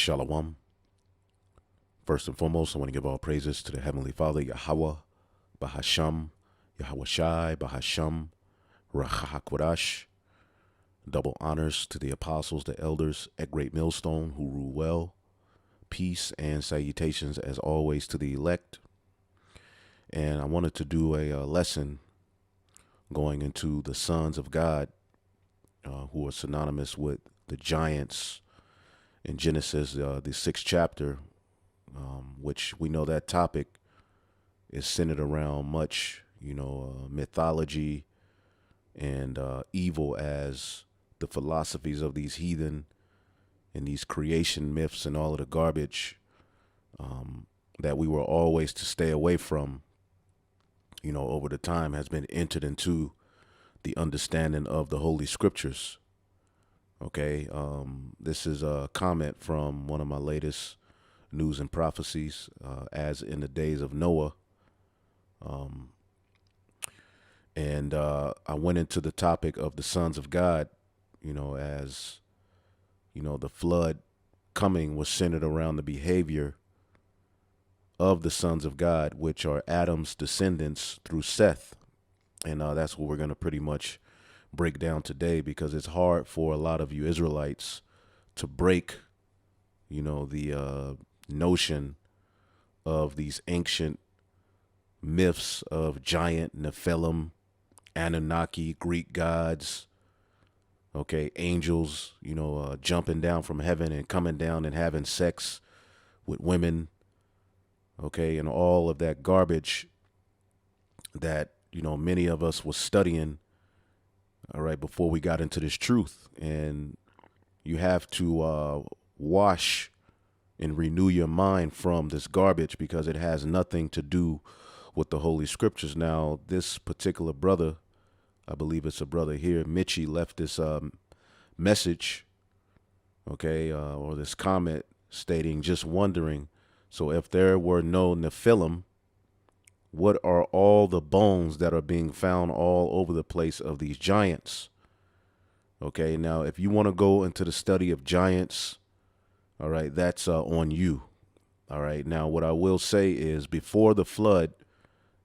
Shalom. First and foremost, I want to give all praises to the Heavenly Father, Yahweh, Bahasham, Yahweh Shai, Bahasham, Rachahakwadash. Double honors to the apostles, the elders at Great Millstone who rule well. Peace and salutations as always to the elect. And I wanted to do a lesson going into the sons of God, who are synonymous with the giants in Genesis, the 6th chapter, which we know that topic is centered around much, mythology and evil as the philosophies of these heathen and these creation myths and all of the garbage that we were always to stay away from, over the time has been entered into the understanding of the Holy Scriptures. Okay, this is a comment from one of my latest news and prophecies, as in the days of Noah. And I went into the topic of the sons of God, as, the flood coming was centered around the behavior of the sons of God, which are Adam's descendants through Seth. And that's what we're going to pretty much break down today, because it's hard for a lot of you Israelites to break, the notion of these ancient myths of giant Nephilim, Anunnaki, Greek gods, okay, angels, jumping down from heaven and coming down and having sex with women, okay, and all of that garbage that, many of us was studying, all right, before we got into this truth. And you have to wash and renew your mind from this garbage, because it has nothing to do with the Holy Scriptures. Now, this particular brother, I believe it's a brother here, Mitchie, left this message, okay, or this comment stating, just wondering, so if there were no Nephilim, what are all the bones that are being found all over the place of these giants? Okay, now, if you want to go into the study of giants, all right, that's on you. All right, now, what I will say is, before the flood,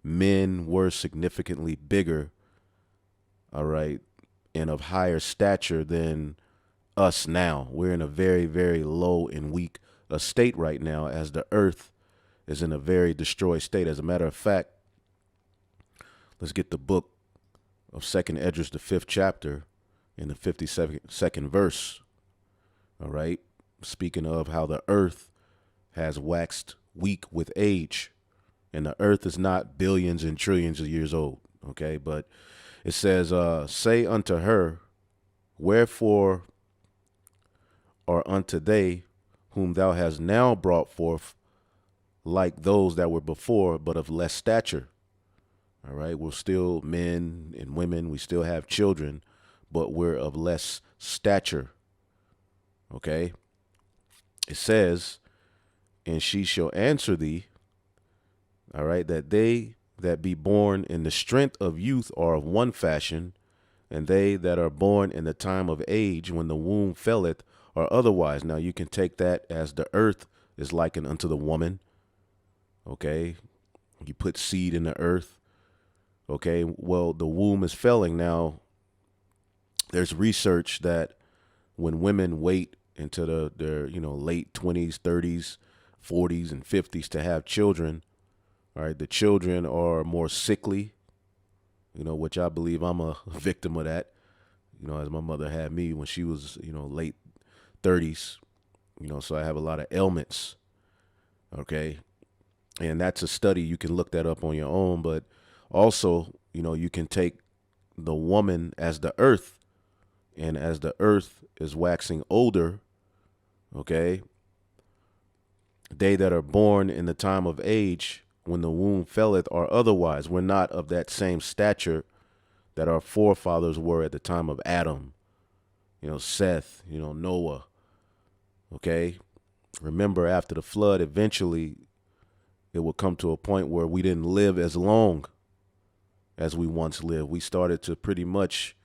men were significantly bigger, all right, and of higher stature than us now. We're in a very, very low and weak state right now, as the earth is in a very destroyed state. As a matter of fact, let's get the book of 2nd Esdras, the 5th chapter, in the 52nd verse. All right, speaking of how the earth has waxed weak with age, and the earth is not billions and trillions of years old. Okay, but it says, say unto her, wherefore are unto they whom thou hast now brought forth like those that were before, but of less stature. All right, we're still men and women, we still have children, but we're of less stature. Okay, it says, and she shall answer thee, all right, that they that be born in the strength of youth are of one fashion, and they that are born in the time of age, when the womb felleth, are otherwise. Now, you can take that as the earth is likened unto the woman. Okay, you put seed in the earth. Okay, well, the womb is felling. Now, there's research that when women wait into their late 20s, 30s, 40s, and 50s to have children, all right, the children are more sickly, which I believe I'm a victim of that, as my mother had me when she was, late 30s, so I have a lot of ailments, okay, and that's a study. You can look that up on your own, but also, you can take the woman as the earth, and as the earth is waxing older, okay, they that are born in the time of age, when the womb felleth, are otherwise. We're not of that same stature that our forefathers were at the time of Adam, Seth, Noah. Okay. Remember, after the flood, eventually it would come to a point where we didn't live as long as we once lived. We started to pretty much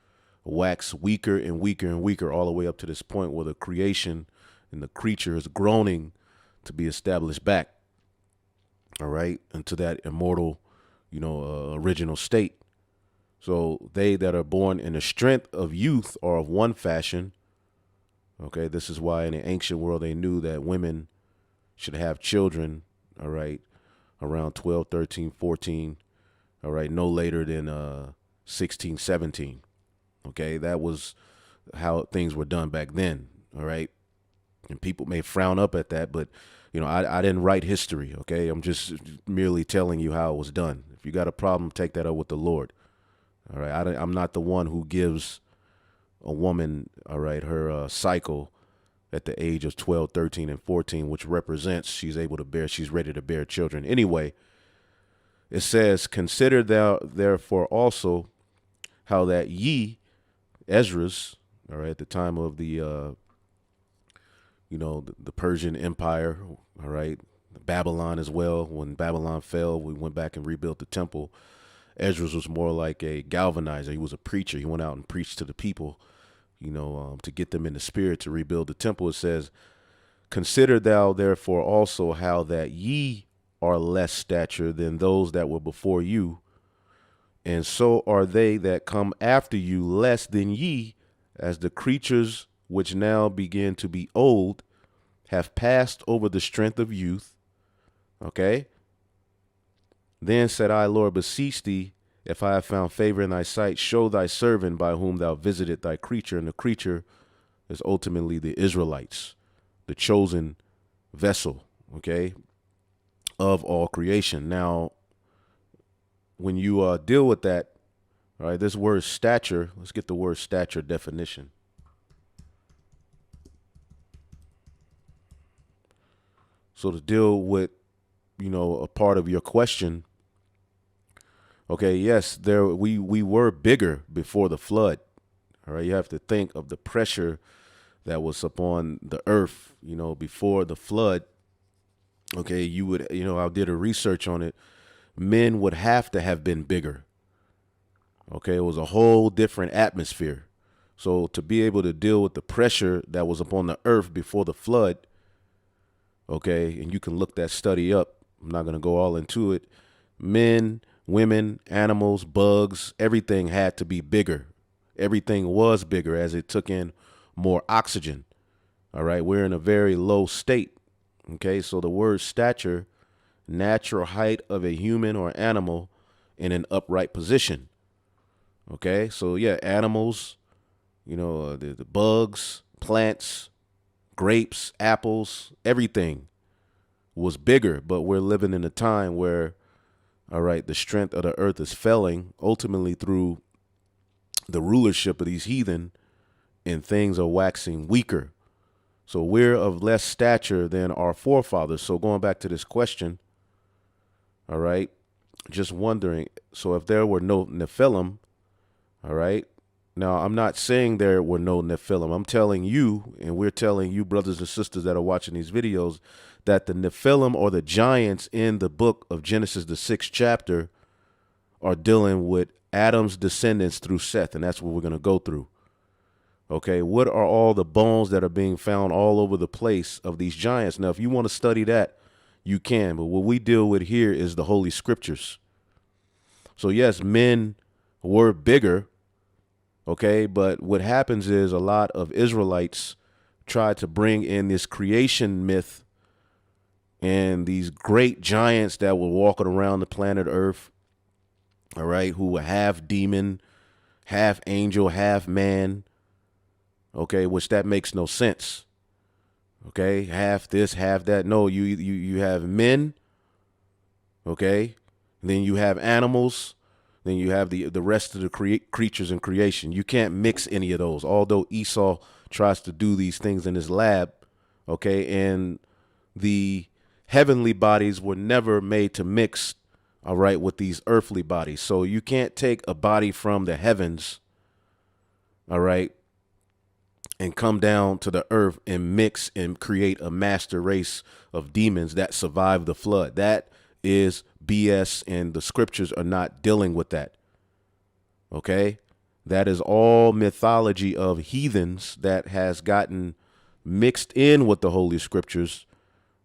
wax weaker and weaker and weaker, all the way up to this point where the creation and the creature is groaning to be established back, all right, into that immortal, original state. So they that are born in the strength of youth are of one fashion. Okay, this is why in the ancient world they knew that women should have children, all right, around 12, 13, 14, all right, no later than 16, 17. Okay, that was how things were done back then, all right? And people may frown up at that, but, I didn't write history, okay? I'm just merely telling you how it was done. If you got a problem, take that up with the Lord, all right? I'm not the one who gives a woman, all right, her cycle at the age of 12, 13, and 14, which represents she's ready to bear children. Anyway, it says, consider thou therefore also how that ye, Ezra's, all right, at the time of the Persian Empire, all right, Babylon as well. When Babylon fell, we went back and rebuilt the temple. Ezra was more like a galvanizer. He was a preacher. He went out and preached to the people, to get them in the spirit to rebuild the temple. It says, consider thou therefore also how that ye are less stature than those that were before you, and so are they that come after you less than ye, as the creatures which now begin to be old have passed over the strength of youth. Okay. Then said I, Lord, beseech thee, if I have found favor in thy sight, show thy servant by whom thou visited thy creature. And the creature is ultimately the Israelites, the chosen vessel, okay, of all creation. Now, when you deal with that, all right, this word stature, let's get the word stature definition. So to deal with, a part of your question, okay, yes, we were bigger before the flood. All right, you have to think of the pressure that was upon the earth, before the flood. Okay, you would, I did a research on it. Men would have to have been bigger. Okay, it was a whole different atmosphere. So to be able to deal with the pressure that was upon the earth before the flood, okay, and you can look that study up. I'm not going to go all into it. Men, women, animals, bugs, everything had to be bigger. Everything was bigger as it took in more oxygen. All right, we're in a very low state. Okay, so the word stature, natural height of a human or animal in an upright position. Okay, so yeah, animals, the bugs, plants, grapes, apples, everything was bigger, but we're living in a time where, all right, the strength of the earth is failing ultimately through the rulership of these heathen, and things are waxing weaker. So we're of less stature than our forefathers. So going back to this question, all right, just wondering, so if there were no Nephilim, all right, now I'm not saying there were no Nephilim. I'm telling you, and we're telling you brothers and sisters that are watching these videos, that the Nephilim, or the giants in the book of Genesis, the 6th chapter, are dealing with Adam's descendants through Seth, and that's what we're going to go through. Okay, what are all the bones that are being found all over the place of these giants? Now, if you want to study that, you can, but what we deal with here is the Holy Scriptures. So yes, men were bigger, okay, but what happens is a lot of Israelites try to bring in this creation myth and these great giants that were walking around the planet Earth, all right, who were half demon, half angel, half man, okay, which that makes no sense. Okay, half this, half that. No, you have men, okay, then you have animals, then you have the rest of the creatures in creation. You can't mix any of those, although Esau tries to do these things in his lab, okay, and the heavenly bodies were never made to mix, all right, with these earthly bodies. So you can't take a body from the heavens, all right, and come down to the earth and mix and create a master race of demons that survive the flood. That is BS, and the scriptures are not dealing with that. Okay, that is all mythology of heathens that has gotten, mixed in with the Holy Scriptures,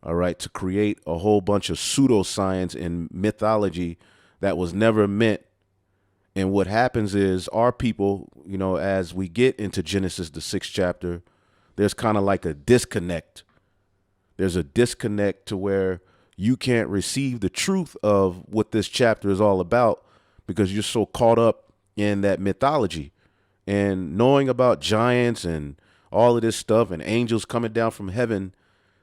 all right, to create a whole bunch of pseudoscience and mythology that was never meant. And what happens is our people, as we get into Genesis, the 6th chapter, there's kind of like a disconnect. There's a disconnect to where you can't receive the truth of what this chapter is all about because you're so caught up in that mythology and knowing about giants and all of this stuff and angels coming down from heaven.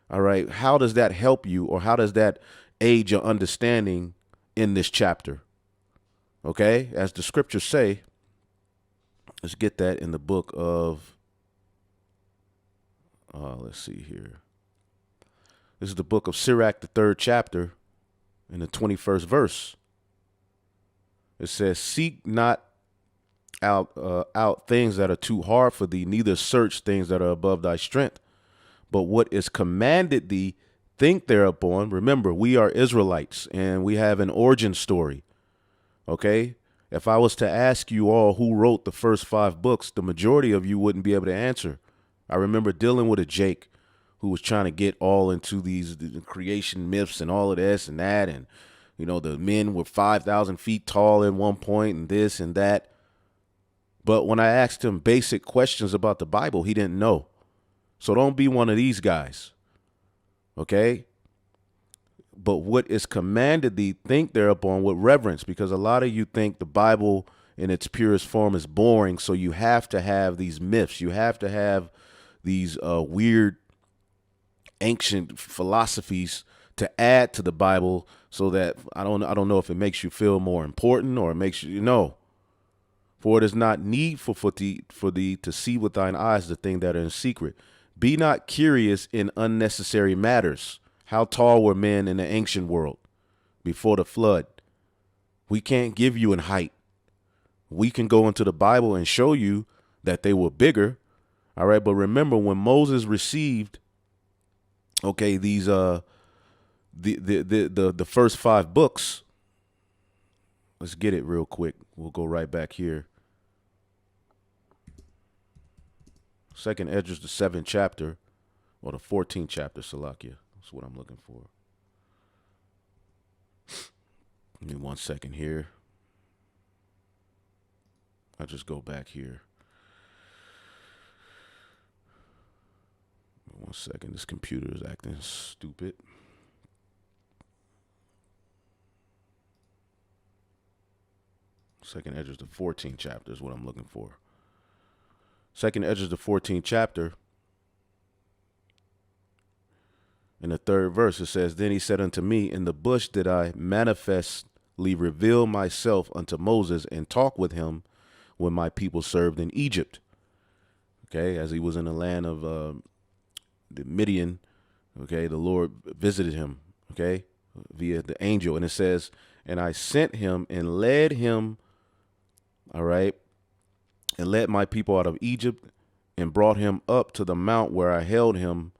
All right. How does that help you, or how does that aid your understanding in this chapter? Okay. As the scriptures say, let's get that in the book of, let's see here. This is the book of Sirach, the 3rd chapter, in the 21st verse. It says, seek not out things that are too hard for thee, neither search things that are above thy strength. But what is commanded thee, think thereupon. Remember, we are Israelites and we have an origin story. Okay. If I was to ask you all who wrote the first 5 books, the majority of you wouldn't be able to answer. I remember dealing with a Jake who was trying to get all into these creation myths and all of this and that. And, the men were 5,000 feet tall at one point and this and that. But when I asked him basic questions about the Bible, he didn't know. So don't be one of these guys. Okay. But what is commanded thee, think thereupon with reverence, because a lot of you think the Bible in its purest form is boring. So you have to have these myths. You have to have these weird ancient philosophies to add to the Bible so that I don't know if it makes you feel more important or it makes you know. For it is not needful for thee to see with thine eyes the thing that are in secret. Be not curious in unnecessary matters. How tall were men in the ancient world before the flood? We can't give you in height. We can go into the Bible and show you that they were bigger. All right. But remember, when Moses received, these the first 5 books. Let's get it real quick. We'll go right back here. 2nd Esdras, the 7th chapter, or the 14th chapter, Salakia. That's what I'm looking for. Give me 1 second here. I'll just go back here. 1 second. This computer is acting stupid. Second Esdras, the 14th chapter is what I'm looking for. 2nd Esdras, the 14th chapter. In the 3rd verse, it says, then he said unto me, in the bush did I manifestly reveal myself unto Moses and talk with him when my people served in Egypt. Okay, as he was in the land of the Midian, okay, the Lord visited him, okay, via the angel. And it says, and I sent him and led him, all right, and led my people out of Egypt and brought him up to the mount where I held him,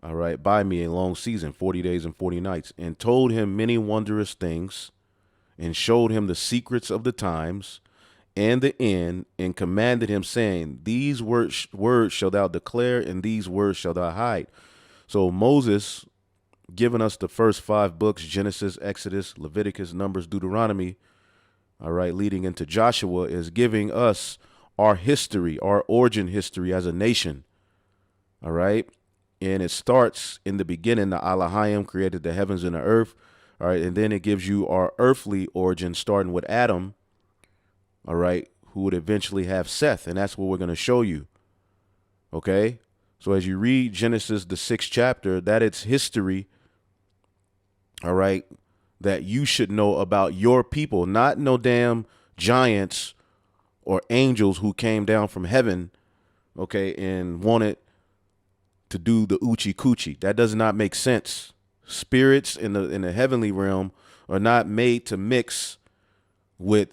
all right, by me a long season, 40 days and 40 nights, and told him many wondrous things and showed him the secrets of the times and the end, and commanded him, saying, these words shalt thou declare, and these words shalt thou hide. So Moses, giving us the first 5 books, Genesis, Exodus, Leviticus, Numbers, Deuteronomy, all right, leading into Joshua, is giving us our history, our origin history as a nation. All right. And it starts in the beginning. The Elohim created the heavens and the earth. All right. And then it gives you our earthly origin, starting with Adam. All right. Who would eventually have Seth. And that's what we're going to show you. OK, so as you read Genesis, the 6th chapter, that it's history. All right. That you should know about your people, not no damn giants or angels who came down from heaven. OK, and wanted to do the Uchi Coochie. That does not make sense. Spirits in the heavenly realm are not made to mix with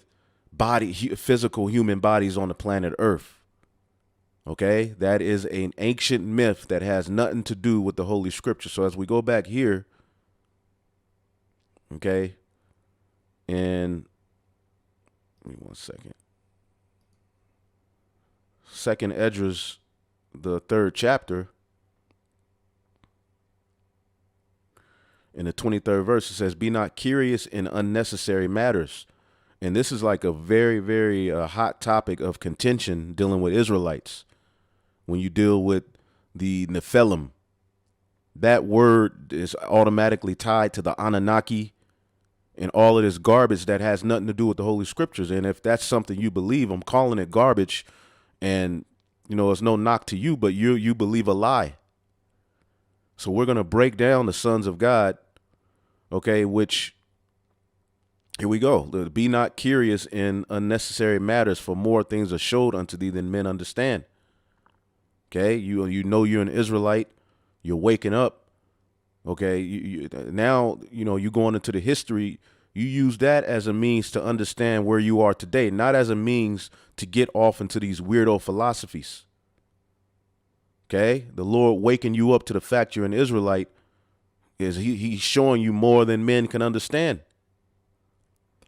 physical human bodies on the planet Earth. Okay, that is an ancient myth that has nothing to do with the Holy Scripture. So as we go back here, okay, and give me 1 second. 2nd Esdras, the 3rd chapter. In the 23rd verse, it says, be not curious in unnecessary matters. And this is like a very, very hot topic of contention dealing with Israelites. When you deal with the NEPHILIM, that word is automatically tied to the Anunnaki and all of this garbage that has nothing to do with the Holy Scriptures. And if that's something you believe, I'm calling it garbage. And, you know, it's no knock to you, but you believe a lie. So we're going to break down the sons of God, okay, which, here we go. Be not curious in unnecessary matters, for more things are showed unto thee than men understand. Okay, you know you're an Israelite. You're waking up. Okay, now, you know, you going into the history. You use that as a means to understand where you are today, not as a means to get off into these weirdo philosophies. Okay, the Lord waking you up to the fact you're an Israelite is he's showing you more than men can understand.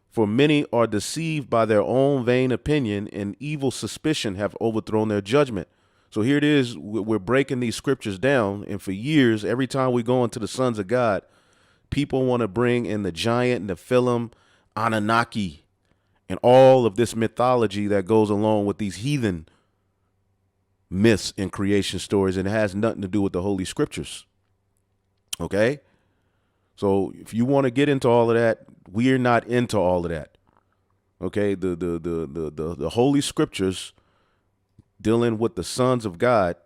For many are deceived by their own vain opinion, and evil suspicion have overthrown their judgment. So here it is. We're breaking these scriptures down. And for years, every time we go into the sons of God, people want to bring in the giant, Nephilim, Anunnaki, and all of this mythology that goes along with these heathen myths and creation stories. And it has nothing to do with the Holy Scriptures. Okay. So if you want to get into all of that, we're not into all of that. Okay. The Holy Scriptures dealing with the sons of God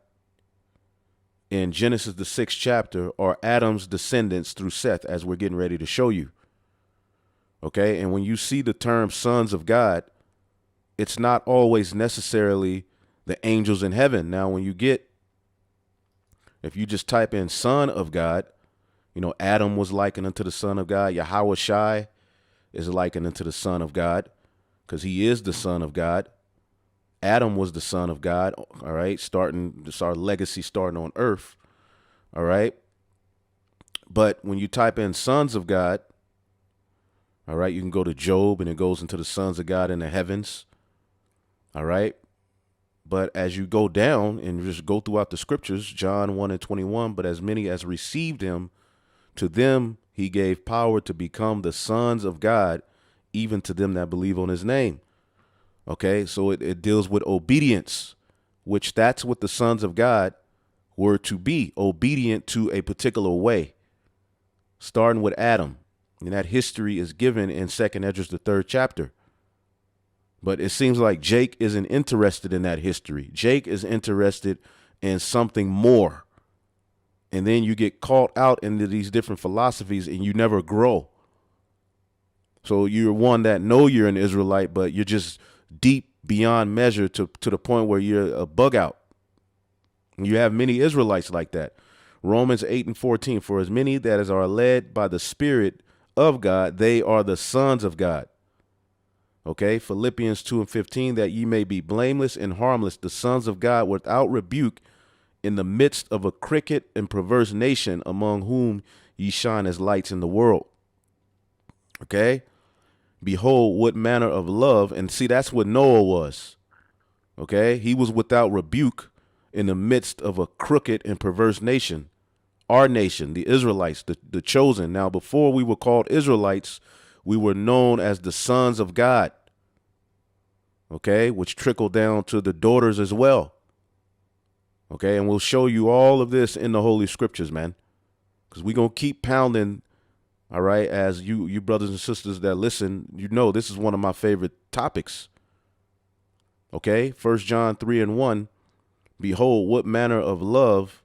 in Genesis, the 6th chapter, are Adam's descendants through Seth, as we're getting ready to show you. Okay. And when you see the term sons of God, it's not always necessarily the angels in heaven. Now, if you just type in son of God, you know, Adam was likened unto the son of God. Yahweh Shai is likened unto the son of God because he is the son of God. Adam was the son of God. All right. It's our legacy starting on earth. All right. But when you type in sons of God, all right, you can go to Job and it goes into the sons of God in the heavens. All right. But as you go down and just go throughout the scriptures, John 1:21, but as many as received him, to them he gave power to become the sons of God, even to them that believe on his name. Okay, so it deals with obedience, which that's what the sons of God were to be, obedient to a particular way, starting with Adam. And that history is given in 2nd Esdras, the 3rd chapter. But it seems like Jake isn't interested in that history. Jake is interested in something more. And then you get caught out into these different philosophies and you never grow. So you're one that know you're an Israelite, but you're just deep beyond measure to the point where you're a bug out. You have many Israelites like that. Romans 8:14, for as many that as are led by the Spirit of God, they are the sons of God. Okay, Philippians 2:15, that ye may be blameless and harmless, the sons of God without rebuke, in the midst of a crooked and perverse nation, among whom ye shine as lights in the world. Okay, behold, what manner of love. And see, that's what Noah was. Okay, he was without rebuke in the midst of a crooked and perverse nation. Our nation, the Israelites, the chosen. Now, before we were called Israelites, we were known as the sons of God. Okay, which trickled down to the daughters as well. Okay, and we'll show you all of this in the Holy Scriptures, man, because we're going to keep pounding. All right, as you brothers and sisters that listen, you know this is one of my favorite topics. Okay, 1 John 3:1, behold, what manner of love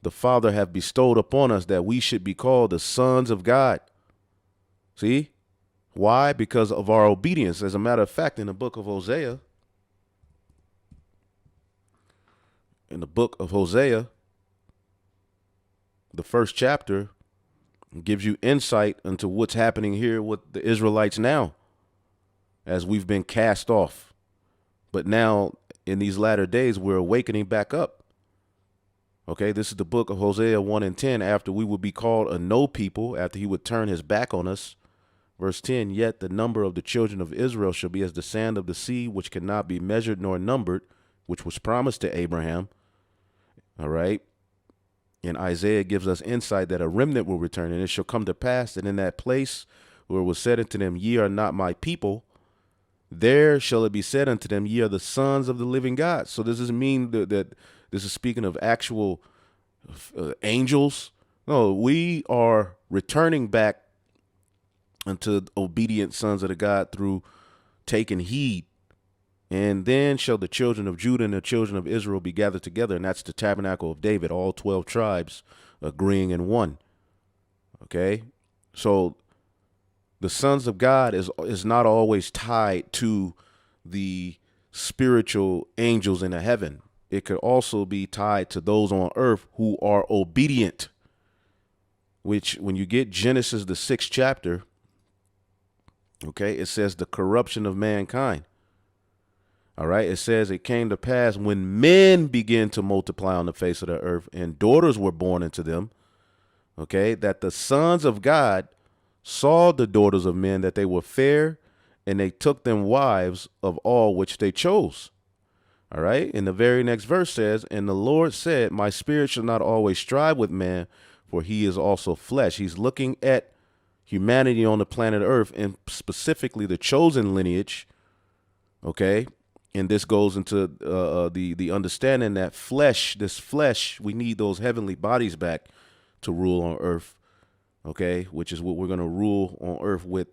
the Father hath bestowed upon us, that we should be called the sons of God. See? Why? Because of our obedience. As a matter of fact, in the book of Hosea, the 1st chapter, gives you insight into what's happening here with the Israelites now, as we've been cast off. But now, in these latter days, we're awakening back up. Okay, this is the book of Hosea 1:10, after we would be called a no people, after he would turn his back on us. Verse 10, yet the number of the children of Israel shall be as the sand of the sea, which cannot be measured nor numbered, which was promised to Abraham. All right. And Isaiah gives us insight that a remnant will return, and it shall come to pass that in that place where it was said unto them, ye are not my people, there shall it be said unto them, ye are the sons of the living God. So does this mean that this is speaking of actual angels? No, we are returning back unto obedient sons of the God through taking heed. And then shall the children of Judah and the children of Israel be gathered together. And that's the tabernacle of David, all 12 tribes agreeing in one. Okay. So the sons of God is not always tied to the spiritual angels in the heaven. It could also be tied to those on earth who are obedient, which when you get Genesis, the 6th chapter, okay, it says the corruption of mankind. All right. It says it came to pass when men began to multiply on the face of the earth and daughters were born into them. Okay. That the sons of God saw the daughters of men, that they were fair, and they took them wives of all which they chose. All right. And the very next verse says, and the Lord said, my spirit shall not always strive with man, for he is also flesh. He's looking at humanity on the planet earth, and specifically the chosen lineage. Okay. And this goes into the understanding that this flesh, we need those heavenly bodies back to rule on earth. Okay, which is what we're going to rule on earth with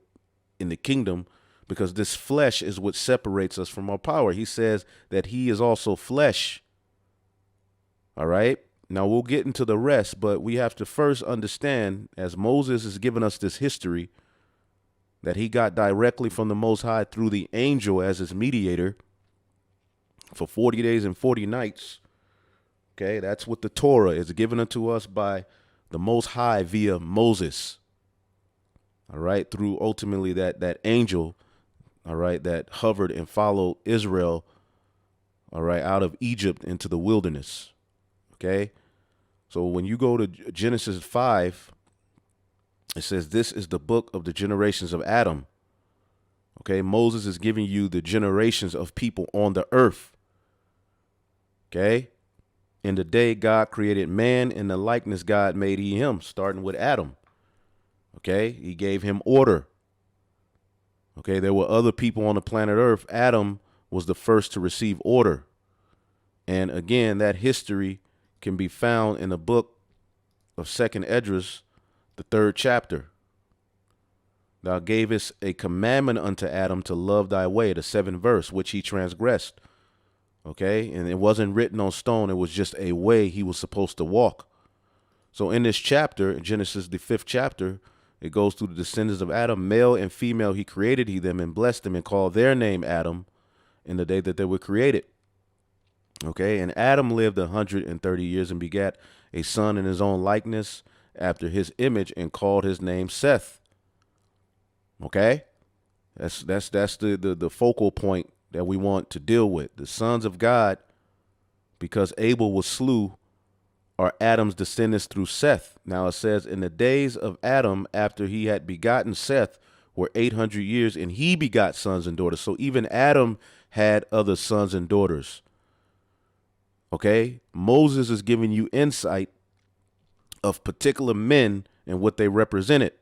in the kingdom, because this flesh is what separates us from our power. He says that he is also flesh. All right. Now we'll get into the rest, but we have to first understand, as Moses is giving us this history, that he got directly from the Most High through the angel as his mediator for 40 days and 40 nights. Okay, that's what the Torah is given unto us by the Most High via Moses. All right, through ultimately that angel, all right, that hovered and followed Israel, all right, out of Egypt into the wilderness. Okay, so when you go to Genesis 5, it says this is the book of the generations of Adam. Okay, Moses is giving you the generations of people on the earth. Okay, in the day God created man, in the likeness God made he him, starting with Adam. Okay, he gave him order. Okay, there were other people on the planet earth. Adam was the first to receive order. And again, that history can be found in the book of 2nd Esdras, the 3rd chapter. Thou gavest a commandment unto Adam to love thy way, the 7th verse, which he transgressed. Okay, and it wasn't written on stone. It was just a way he was supposed to walk. So in this chapter, in Genesis, the 5th chapter, it goes through the descendants of Adam, male and female. He created he them and blessed them and called their name Adam in the day that they were created. Okay, and Adam lived 130 years and begat a son in his own likeness after his image and called his name Seth. Okay, that's the focal point that we want to deal with. The sons of God, because Abel was slew, are Adam's descendants through Seth. Now it says, in the days of Adam, after he had begotten Seth, were 800 years, and he begot sons and daughters. So even Adam had other sons and daughters. Okay, Moses is giving you insight of particular men and what they represented.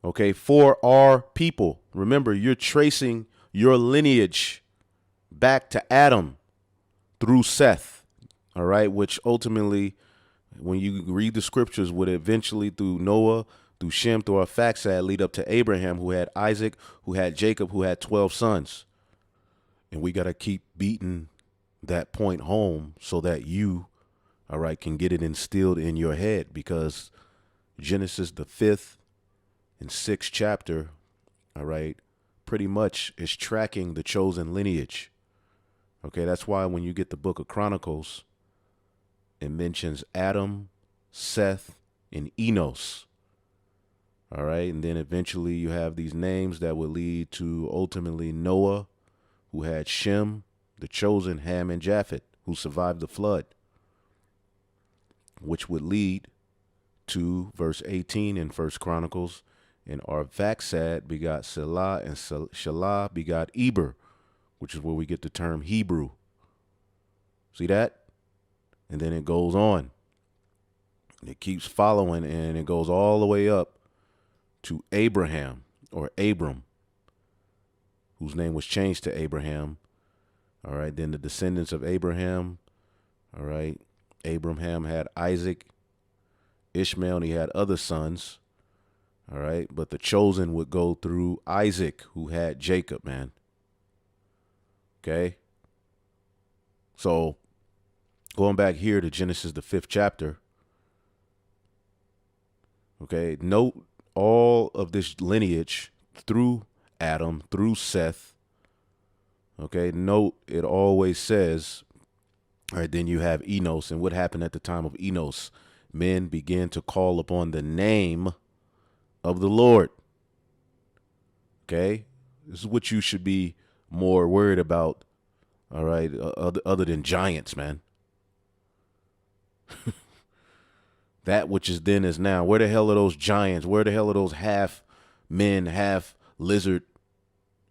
Okay, for our people. Remember, you're tracing your lineage back to Adam through Seth, all right, which ultimately, when you read the scriptures, would eventually through Noah, through Shem, through Arphaxad, lead up to Abraham, who had Isaac, who had Jacob, who had 12 sons. And we got to keep beating that point home so that you, all right, can get it instilled in your head, because Genesis, the 5th and 6th chapter, all right, pretty much is tracking the chosen lineage. Okay, that's why when you get the book of Chronicles, it mentions Adam, Seth, and Enos. All right, and then eventually you have these names that would lead to ultimately Noah, who had Shem, the chosen, Ham, and Japheth, who survived the flood, which would lead to verse 18 in 1 Chronicles, and Arphaxad begot Selah, and Shelah begot Eber, which is where we get the term Hebrew. See that? And then it goes on. It keeps following, and it goes all the way up to Abraham, or Abram, whose name was changed to Abraham. All right. Then the descendants of Abraham. All right. Abraham had Isaac, Ishmael, and he had other sons. All right. But the chosen would go through Isaac, who had Jacob, man. Okay. So going back here to Genesis, the 5th chapter. Okay. Note all of this lineage through Adam, through Seth. Okay. Note it always says, all right, then you have Enos. And what happened at the time of Enos? Men began to call upon the name of the Lord. Okay. This is what you should be more worried about. All right. Other than giants, man. That which is then is now. Where the hell are those giants? Where the hell are those half men, half lizard,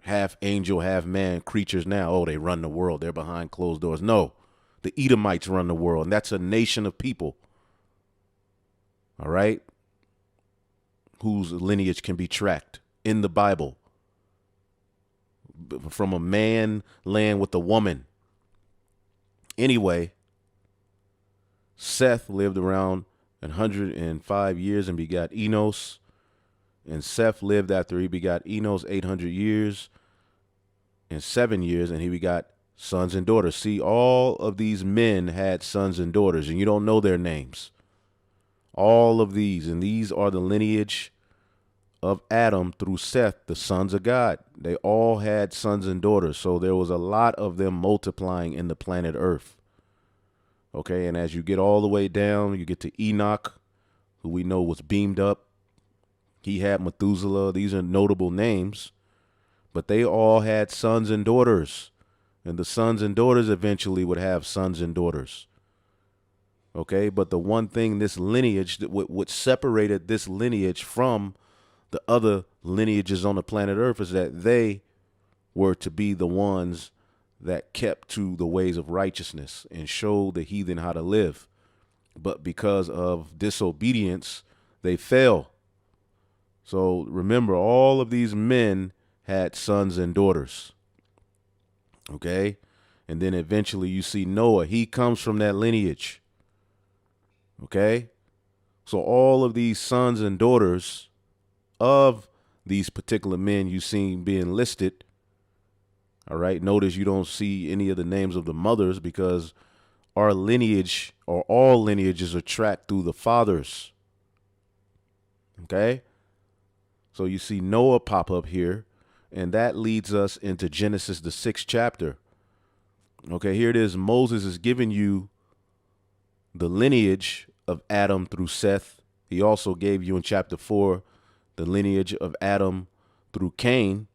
half angel, half man creatures now? Oh, they run the world. They're behind closed doors. No, the Edomites run the world, and that's a nation of people. All right. Whose lineage can be tracked in the Bible. From a man land with a woman. Anyway, Seth lived around 105 years and begot Enos. And Seth lived after he begot Enos 800 years and 7 years, and he begot sons and daughters. See, all of these men had sons and daughters, and you don't know their names. All of these, and these are the lineage of Adam through Seth, the sons of God. They all had sons and daughters, so there was a lot of them multiplying in the planet Earth. Okay, and as you get all the way down, you get to Enoch, who we know was beamed up. He had Methuselah. These are notable names, but they all had sons and daughters, and the sons and daughters eventually would have sons and daughters. Okay, but the one thing, this lineage, that what separated this lineage from the other lineages on the planet Earth is that they were to be the ones that kept to the ways of righteousness and showed the heathen how to live. But because of disobedience, they fell. So remember, all of these men had sons and daughters. Okay. And then eventually you see Noah. He comes from that lineage. Okay. So all of these sons and daughters of these particular men you see being listed. All right. Notice you don't see any of the names of the mothers, because our lineage, or all lineages, are tracked through the fathers. Okay. So you see Noah pop up here, and that leads us into Genesis, the 6th chapter. Okay. Here it is. Moses is giving you the lineage of Adam through Seth. He also gave you in chapter 4 the lineage of Adam through Cain,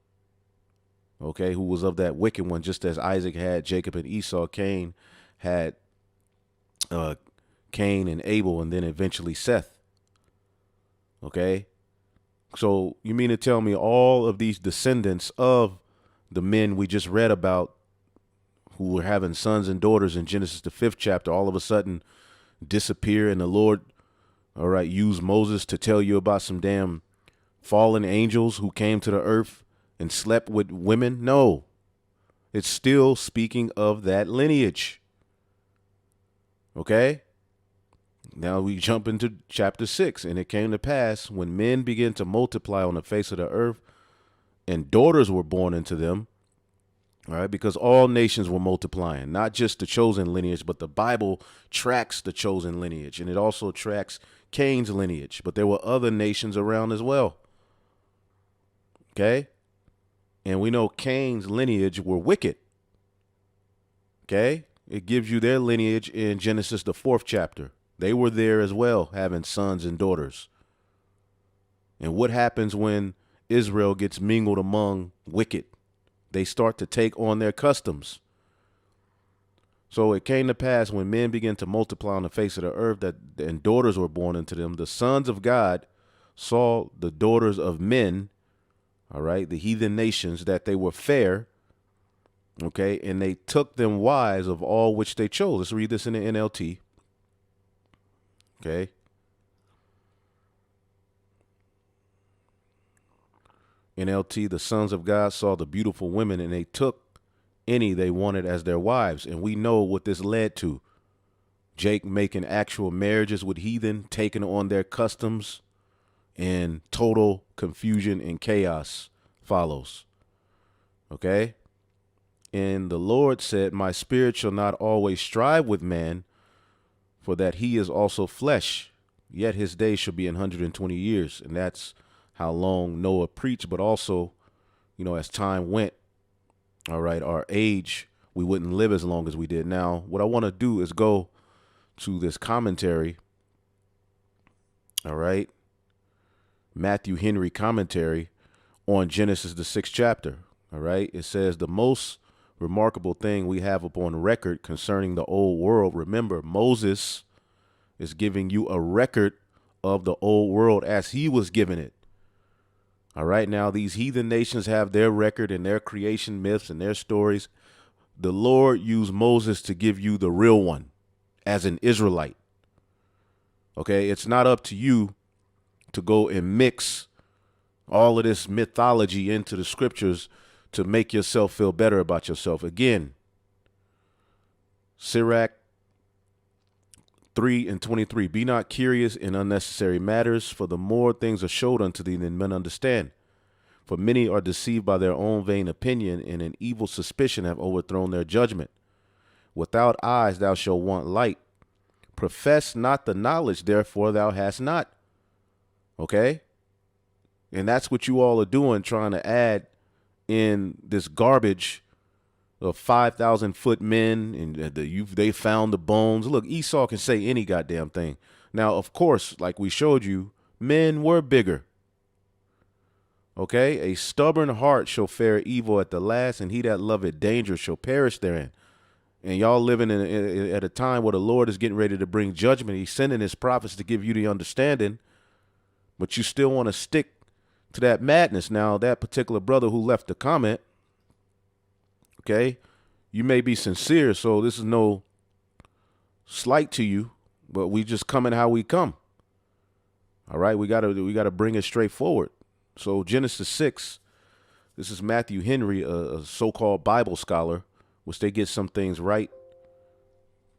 okay, who was of that wicked one. Just as Isaac had Jacob and Esau, Cain had Cain and Abel, and then eventually Seth. Okay, so you mean to tell me all of these descendants of the men we just read about, who were having sons and daughters in Genesis, the 5th chapter, all of a sudden disappear, and the Lord, all right, used Moses to tell you about some damn fallen angels who came to the earth and slept with women? No, it's still speaking of that lineage. Okay. Now we jump into chapter 6. And it came to pass, when men began to multiply on the face of the earth, and daughters were born into them. All right. Because all nations were multiplying, not just the chosen lineage, but the Bible tracks the chosen lineage, and it also tracks Cain's lineage. But there were other nations around as well. Okay. And we know Cain's lineage were wicked. Okay. It gives you their lineage in Genesis, the 4th chapter. They were there as well, having sons and daughters. And what happens when Israel gets mingled among wicked? They start to take on their customs. So it came to pass, when men began to multiply on the face of the earth, that and daughters were born unto them, the sons of God saw the daughters of men, all right, the heathen nations, that they were fair. Okay. And they took them wives of all which they chose. Let's read this in the NLT. Okay. NLT, the sons of God saw the beautiful women and they took any they wanted as their wives. And we know what this led to. Jake making actual marriages with heathen, taking on their customs, and total confusion and chaos follows. Okay? And the Lord said, my spirit shall not always strive with man, for that he is also flesh, yet his days shall be 120 years. And that's how long Noah preached, but also, as time went, all right, our age, we wouldn't live as long as we did. Now, what I want to do is go to this commentary, all right, Matthew Henry commentary on Genesis, the 6th chapter, all right. It says, the most remarkable thing we have upon record concerning the old world. Remember, Moses is giving you a record of the old world as he was given it. All right. Now, these heathen nations have their record and their creation myths and their stories. The Lord used Moses to give you the real one as an Israelite. Okay. It's not up to you to go and mix all of this mythology into the scriptures to make yourself feel better about yourself. Again, Sirach 3:23, be not curious in unnecessary matters, for the more things are showed unto thee than men understand. For many are deceived by their own vain opinion, and an evil suspicion have overthrown their judgment. Without eyes thou shalt want light. Profess not the knowledge, therefore thou hast not. Okay? And that's what you all are doing, trying to add in this garbage of 5,000-foot men, and they found the bones. Look, Esau can say any goddamn thing. Now, of course, like we showed you, men were bigger. Okay? A stubborn heart shall fare evil at the last, and he that loveth danger shall perish therein. And y'all living at a time where the Lord is getting ready to bring judgment. He's sending his prophets to give you the understanding, but you still want to stick to that madness. Now, that particular brother who left the comment, okay, you may be sincere, so this is no slight to you, but we just coming how we come. All right, we gotta bring it straight forward. So Genesis 6, this is Matthew Henry, a so-called Bible scholar, which they get some things right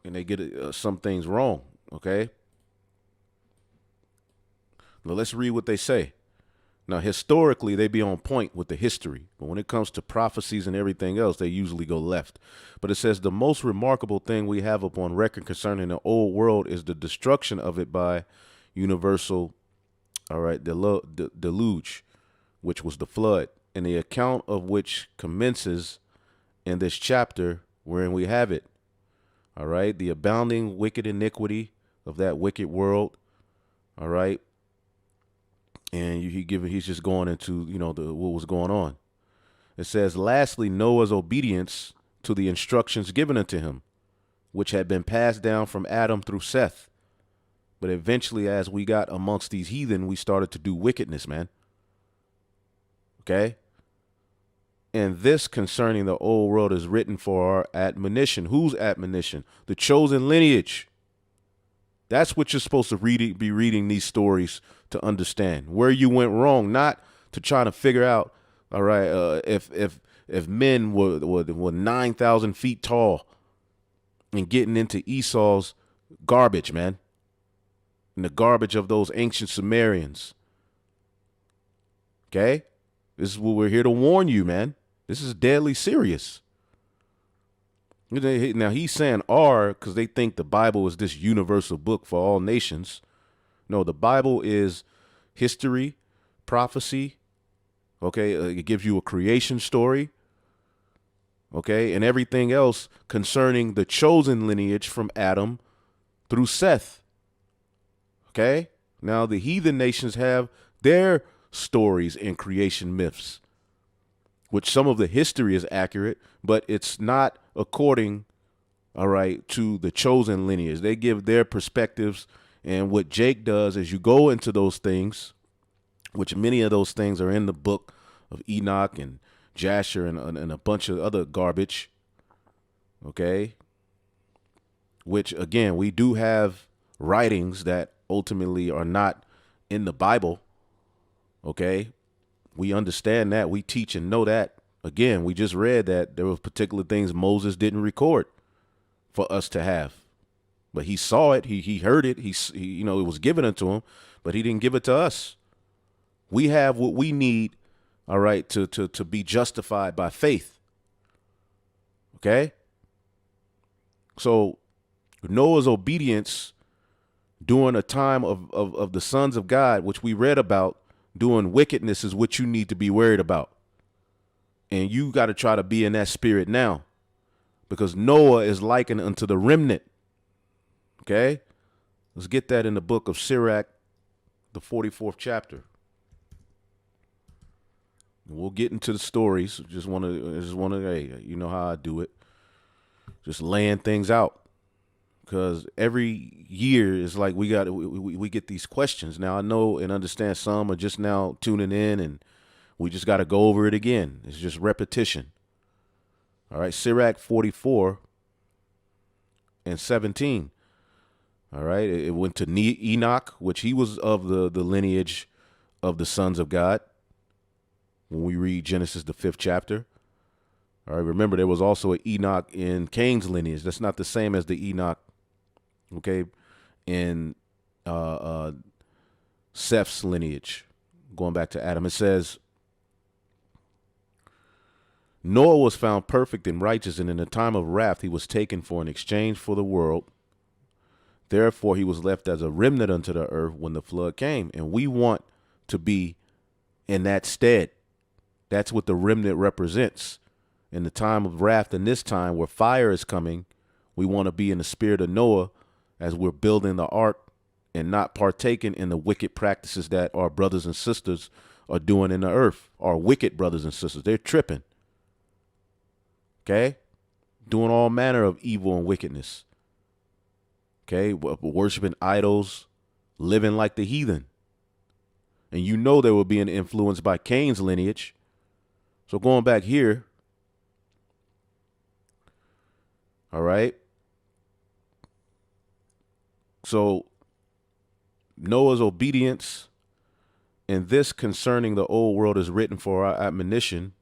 and they get some things wrong. Okay, now let's read what they say. Now, historically, they be on point with the history, but when it comes to prophecies and everything else, they usually go left. But it says, the most remarkable thing we have upon record concerning the old world is the destruction of it by universal, all right, deluge, which was the flood, and the account of which commences in this chapter wherein we have it. All right, the abounding wicked iniquity of that wicked world. All right. And he's just going into, what was going on. It says, lastly, Noah's obedience to the instructions given unto him, which had been passed down from Adam through Seth. But eventually, as we got amongst these heathen, we started to do wickedness, man. Okay? And this concerning the old world is written for our admonition. Whose admonition? The chosen lineage. That's what you're supposed to be reading these stories to understand where you went wrong, not to try to figure out, all right, if men were 9,000 feet tall and getting into Esau's garbage, man, and the garbage of those ancient Sumerians. Okay, this is what we're here to warn you, man. This is deadly serious. Now, he's saying "are" because they think the Bible is this universal book for all nations. No, the Bible is history, prophecy. Okay, it gives you a creation story. Okay, and everything else concerning the chosen lineage from Adam through Seth. Okay, now the heathen nations have their stories and creation myths, which some of the history is accurate, but it's not according, all right, to the chosen lineage. They give their perspectives, and what Jake does is you go into those things, which many of those things are in the book of Enoch and Jasher and a bunch of other garbage, okay, which, again, we do have writings that ultimately are not in the Bible, okay, We understand that. We teach and know that. Again, we just read that there were particular things Moses didn't record for us to have. But he saw it. He heard it. It was given unto him, but he didn't give it to us. We have what we need, all right, to be justified by faith. Okay? So Noah's obedience during a time of the sons of God, which we read about, doing wickedness is what you need to be worried about. And you got to try to be in that spirit now, because Noah is likened unto the remnant. Okay? Let's get that in the book of Sirach, the 44th chapter. We'll get into the stories. Just want to, hey, you know how I do it. Just laying things out. Because every year is like we get these questions. Now I know and understand some are just now tuning in, and we just got to go over it again. It's just repetition. All right, Sirach 44 and 17. All right, it went to Enoch, which he was of the lineage of the sons of God. When we read Genesis, the 5th chapter. All right, remember there was also an Enoch in Cain's lineage. That's not the same as the Enoch, okay, in Seth's lineage, going back to Adam. It says, Noah was found perfect and righteous, and in the time of wrath he was taken for an exchange for the world. Therefore he was left as a remnant unto the earth when the flood came. And we want to be in that stead. That's what the remnant represents. In the time of wrath, in this time where fire is coming, we want to be in the spirit of Noah as we're building the ark and not partaking in the wicked practices that our brothers and sisters are doing in the earth. Our wicked brothers and sisters, they're tripping. Okay? Doing all manner of evil and wickedness. Okay? Worshiping idols, living like the heathen. And you know they were being influenced by Cain's lineage. So going back here, all right. So Noah's obedience and this concerning the old world is written for our admonition,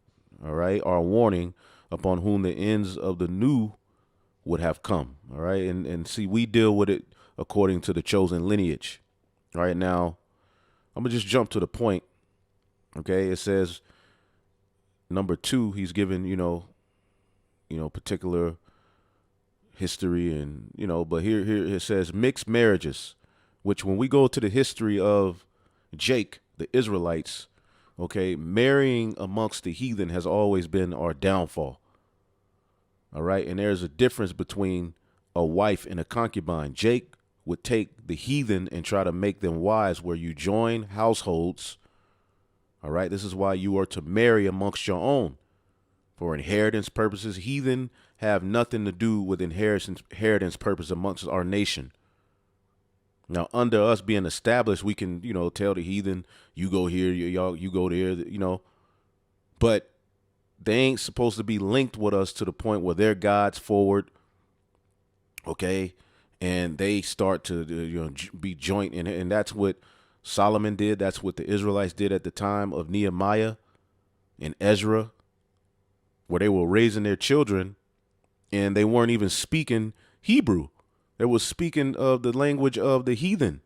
all right, our warning upon whom the ends of the new would have come, all right. And see, we deal with it according to the chosen lineage. All right, now I'm gonna just jump to the point. Okay, it says number 2, he's given, particular history and, but here it says mixed marriages, which when we go to the history of Jake, the Israelites, okay, marrying amongst the heathen has always been our downfall. All right. And there's a difference between a wife and a concubine. Jake would take the heathen and try to make them wives, where you join households. All right. This is why you are to marry amongst your own for inheritance purposes. Heathen have nothing to do with inheritance purpose amongst our nation. Now, under us being established, we can, tell the heathen, you go here, you go there, but they ain't supposed to be linked with us to the point where they're God's forward. Okay. And they start to, be joint. And that's what Solomon did. That's what the Israelites did at the time of Nehemiah and Ezra, where they were raising their children and they weren't even speaking Hebrew. They were speaking of the language of the heathen,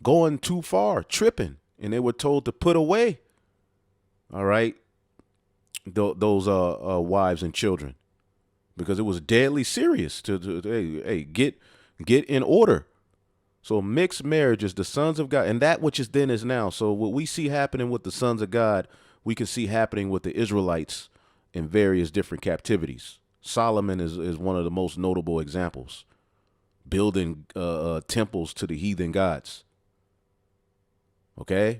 going too far, tripping. And they were told to put away, all right, those wives and children, because it was deadly serious to get in order. So mixed marriages, the sons of God, and that which is then is now. So what we see happening with the sons of God, we can see happening with the Israelites in various different captivities. Solomon is one of the most notable examples, building temples to the heathen gods. Okay.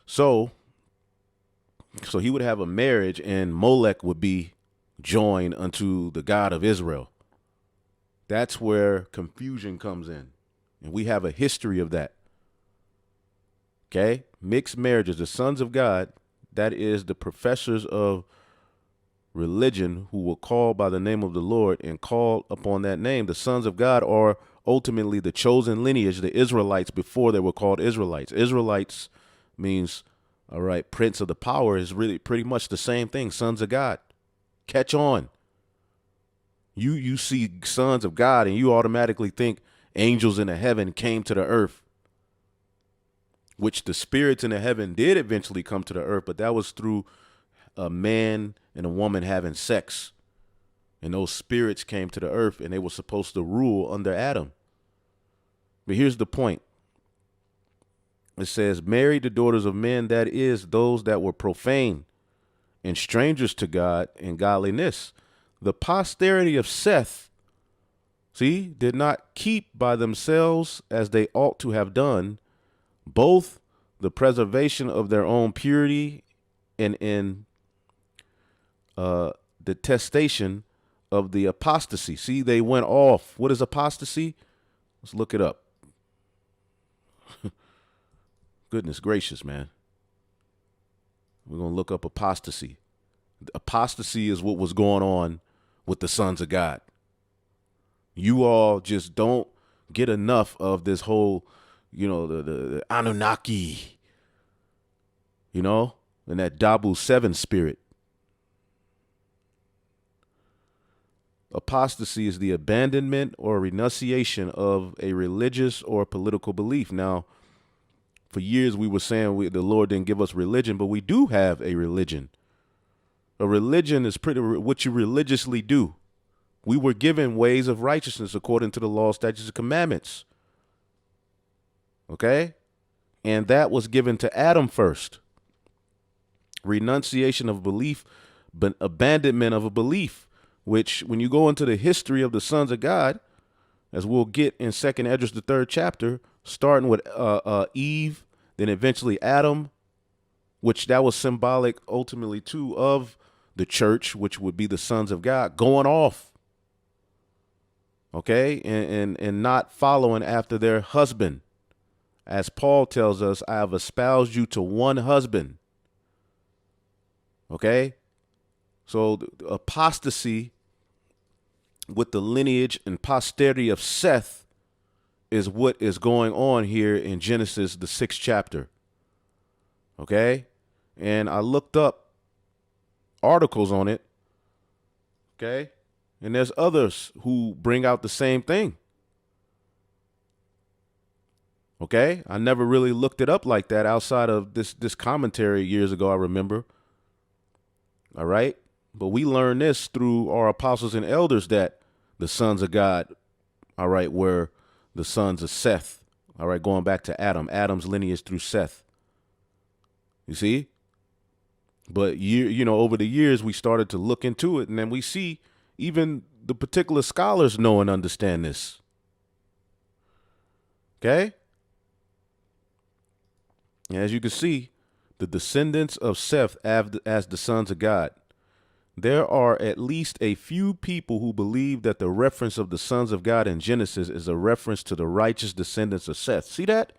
So he would have a marriage, and Molech would be joined unto the God of Israel. That's where confusion comes in. And we have a history of that. Okay. Mixed marriages, the sons of God, that is the professors of religion who will call by the name of the Lord and call upon that name. The sons of God are ultimately the chosen lineage, the Israelites, before they were called Israelites. Israelites means, all right, prince of the power is really pretty much the same thing. Sons of God. Catch on. You see sons of God and you automatically think angels in the heaven came to the earth, which the spirits in the heaven did eventually come to the earth, but that was through a man and a woman having sex. And those spirits came to the earth and they were supposed to rule under Adam. But here's the point. It says, marry the daughters of men, that is, those that were profane and strangers to God and godliness. The posterity of Seth, see, did not keep by themselves as they ought to have done, both the preservation of their own purity and in detestation of the apostasy. See, they went off. What is apostasy? Let's look it up. Goodness gracious, man. We're going to look up apostasy. Apostasy is what was going on with the sons of God. You all just don't get enough of this whole, the Anunnaki, and that Dabu 7 spirit. Apostasy is the abandonment or renunciation of a religious or political belief. Now, for years we were saying the Lord didn't give us religion, but we do have a religion. A religion is pretty what you religiously do. We were given ways of righteousness according to the law, statutes, and commandments. Okay? And that was given to Adam first. Renunciation of belief, but abandonment of a belief, which when you go into the history of the sons of God, as we'll get in 2nd Esdras, the 3rd chapter, starting with Eve, then eventually Adam, which that was symbolic ultimately too of the church, which would be the sons of God, going off, okay, and not following after their husband. As Paul tells us, I have espoused you to one husband, okay? So the apostasy with the lineage and posterity of Seth is what is going on here in Genesis, the 6th chapter, okay? And I looked up articles on it, okay? And there's others who bring out the same thing, okay? I never really looked it up like that outside of this commentary years ago, I remember, all right? But we learned this through our apostles and elders that the sons of God, all right, were the sons of Seth, all right, going back to Adam's lineage through Seth. You see? But, over the years, we started to look into it, and then we see even the particular scholars know and understand this. Okay? And as you can see, the descendants of Seth as the sons of God. There are at least a few people who believe that the reference of the sons of God in Genesis is a reference to the righteous descendants of Seth. See that?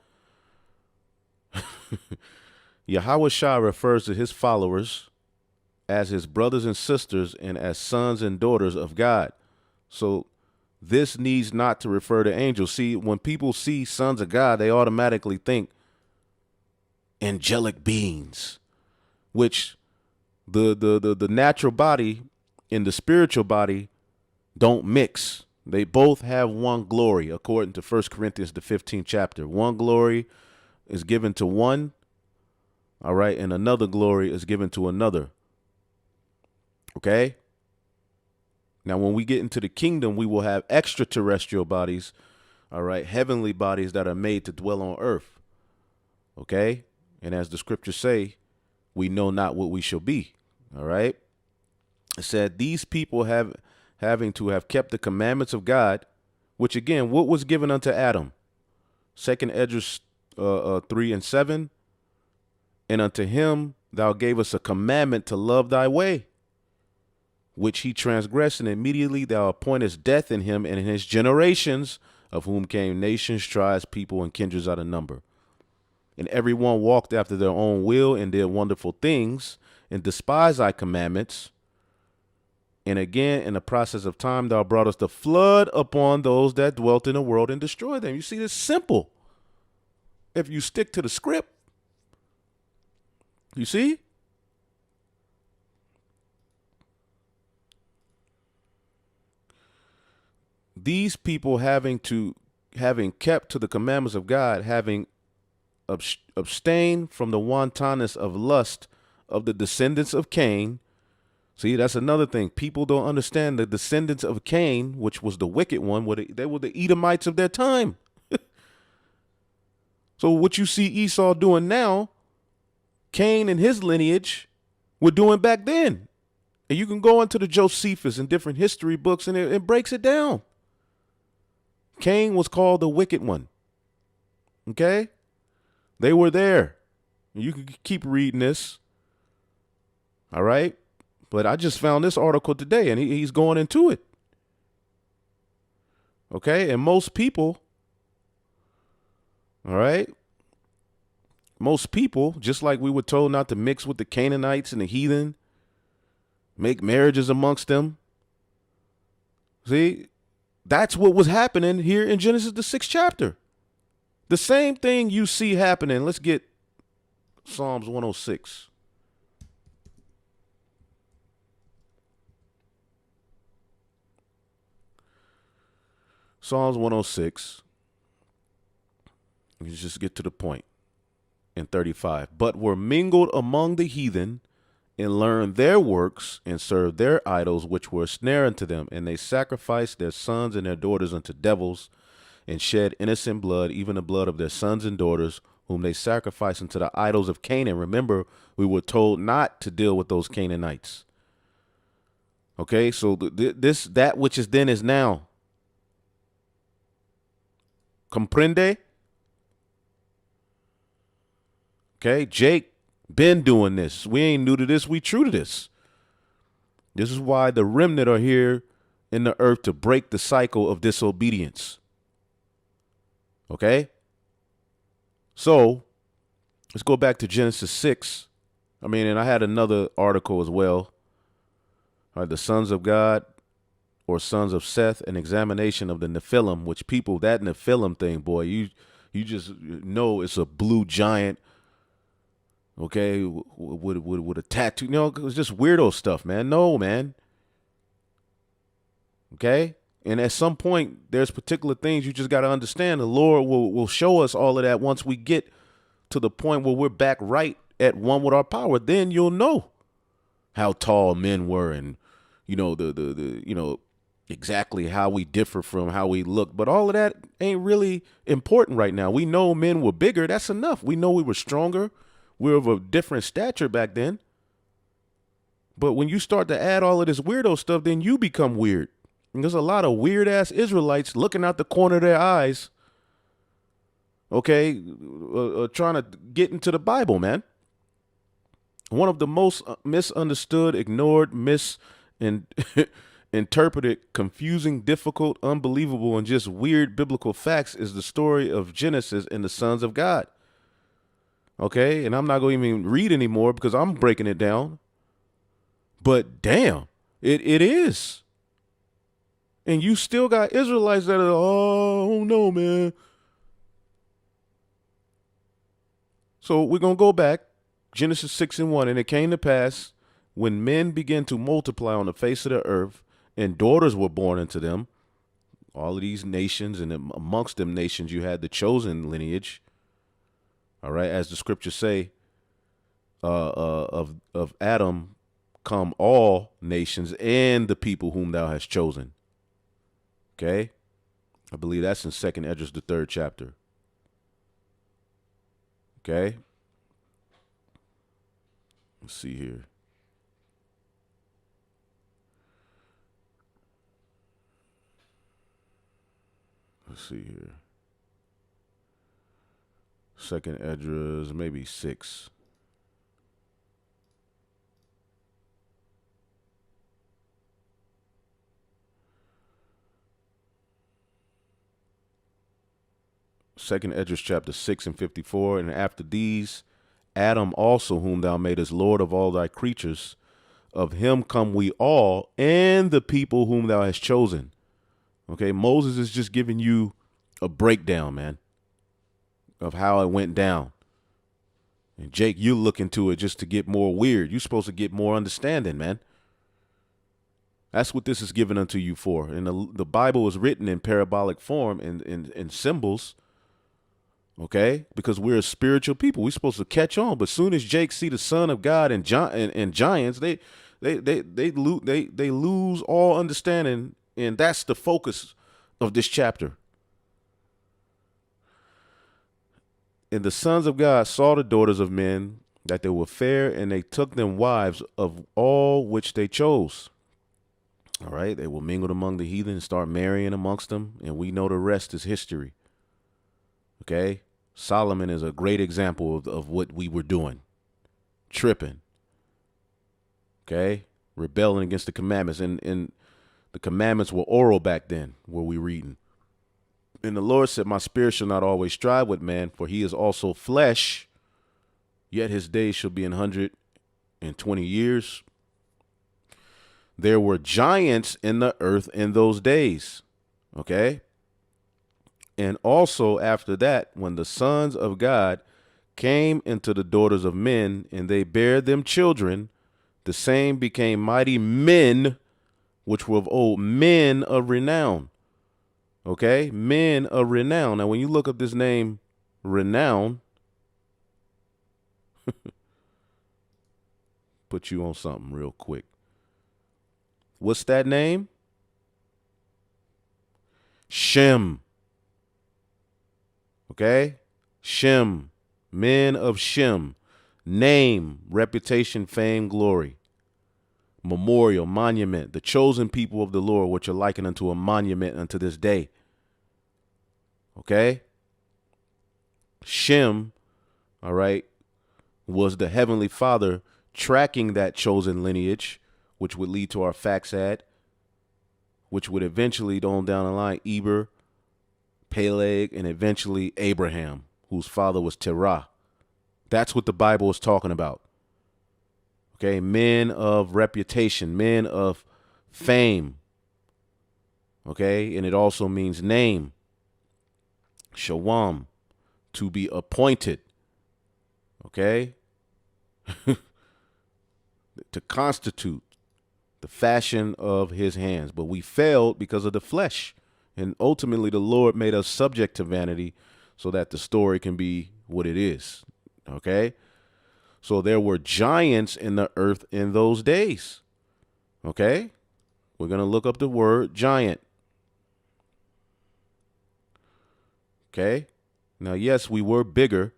Yahweh Shah refers to his followers as his brothers and sisters and as sons and daughters of God. So this needs not to refer to angels. See, when people see sons of God, they automatically think angelic beings, which the natural body and the spiritual body don't mix. They both have one glory, according to 1 Corinthians, the 15th chapter. One glory is given to one, all right, and another glory is given to another. Okay? Now, when we get into the kingdom, we will have extraterrestrial bodies, all right, heavenly bodies that are made to dwell on earth. Okay? And as the scriptures say, we know not what we shall be. All right. It said these people having to have kept the commandments of God, which again, what was given unto Adam? 2nd Esdras 3:7. And unto him thou gavest a commandment to love thy way, which he transgressed, and immediately thou appointest death in him and in his generations, of whom came nations, tribes, people, and kindreds out of number. And everyone walked after their own will and did wonderful things and despised thy commandments. And again, in the process of time, thou broughtest the flood upon those that dwelt in the world and destroyed them. You see, it's simple. If you stick to the script, You see? These people having kept to the commandments of God, having abstained from the wantonness of lust of the descendants of Cain. See, that's another thing. People don't understand the descendants of Cain, which was the wicked one. They were the Edomites of their time. So what you see Esau doing now, Cain and his lineage were doing back then. And you can go into the Josephus and different history books, and it breaks it down. Cain was called the wicked one. Okay? They were there. You can keep reading this. All right? But I just found this article today, and he's going into it. Okay? And most people, all right, most people, just like we were told not to mix with the Canaanites and the heathen, make marriages amongst them. See, that's what was happening here in Genesis, the 6th chapter. The same thing you see happening. Let's get Psalms 106. Psalms 106. Let's just get to the point. In 35. But were mingled among the heathen, and learned their works, and served their idols, which were a snare unto them. And they sacrificed their sons and their daughters unto devils, and shed innocent blood, even the blood of their sons and daughters, whom they sacrificed unto the idols of Canaan. Remember, we were told not to deal with those Canaanites. Okay, so that which is then is now. Comprende? Okay, Jake been doing this. We ain't new to this. We true to this. This is why the remnant are here in the earth, to break the cycle of disobedience. Okay? So, let's go back to Genesis 6. And I had another article as well. All right, the sons of God or sons of Seth, an examination of the NEPHILIM, which people, that NEPHILIM thing, boy, you just know it's a blue giant, okay, with a tattoo. It's just weirdo stuff, man. No, man. Okay? And at some point, there's particular things you just got to understand. The Lord will show us all of that once we get to the point where we're back right at one with our power. Then you'll know how tall men were, and the exactly how we differ from how we look. But all of that ain't really important right now. We know men were bigger. That's enough. We know we were stronger. We were of a different stature back then. But when you start to add all of this weirdo stuff, then you become weird. And there's a lot of weird ass Israelites looking out the corner of their eyes, okay, trying to get into the Bible, man. One of the most misunderstood, ignored, interpreted, confusing, difficult, unbelievable, and just weird biblical facts is the story of Genesis and the sons of God. Okay, and I'm not going to even read anymore because I'm breaking it down. But damn, it is. And you still got Israelites that are, oh no, man. So we're going to go back, Genesis 6:1, and it came to pass when men began to multiply on the face of the earth, and daughters were born unto them, all of these nations, and amongst them nations you had the chosen lineage. All right, as the scriptures say, of Adam come all nations and the people whom thou hast chosen. Okay, I believe that's in 2nd Esdras, the 3rd chapter. Okay, let's see here. Let's see here. 2nd Esdras, maybe 6. Second Esdras chapter 6 and 54. And after these, Adam also, whom thou madest Lord of all thy creatures, of him come we all, and the people whom thou hast chosen. Okay, Moses is just giving you a breakdown, man, of how it went down. And Jake, you look into it just to get more weird. You're supposed to get more understanding, man. That's what this is given unto you for. And the Bible is written in parabolic form and in symbols, okay? Because we're a spiritual people. We're supposed to catch on. But soon as Jake see the Son of God and giants, they lose all understanding, and that's the focus of this chapter. And the sons of God saw the daughters of men, that they were fair, and they took them wives of all which they chose. All right, they were mingled among the heathen and start marrying amongst them, and we know the rest is history. Okay, Solomon is a great example of what we were doing, tripping. Okay, rebelling against the commandments, and the commandments were oral back then, were we reading. And the Lord said, my spirit shall not always strive with man, for he is also flesh, yet his days shall be 120 years. There were giants in the earth in those days. Okay. And also after that, when the sons of God came into the daughters of men, and they bare them children, the same became mighty men, which were of old, men of renown. Okay, men of renown. Now, when you look up this name, renown, put you on something real quick. What's that name? Shem. Okay, Shem, men of Shem. Name, reputation, fame, glory. Memorial, monument, the chosen people of the Lord, which are likened unto a monument unto this day. Okay? Shem, all right, was the heavenly father tracking that chosen lineage, which would lead to our Faxad, which would eventually, on down the line, Eber, Peleg, and eventually Abraham, whose father was Terah. That's what the Bible is talking about. Okay, men of reputation, men of fame. Okay, and it also means name. Shawam, to be appointed. Okay, to constitute the fashion of his hands. But we failed because of the flesh. And ultimately, the Lord made us subject to vanity so that the story can be what it is. Okay. So there were giants in the earth in those days. Okay. We're going to look up the word giant. Okay. Now, yes, we were bigger,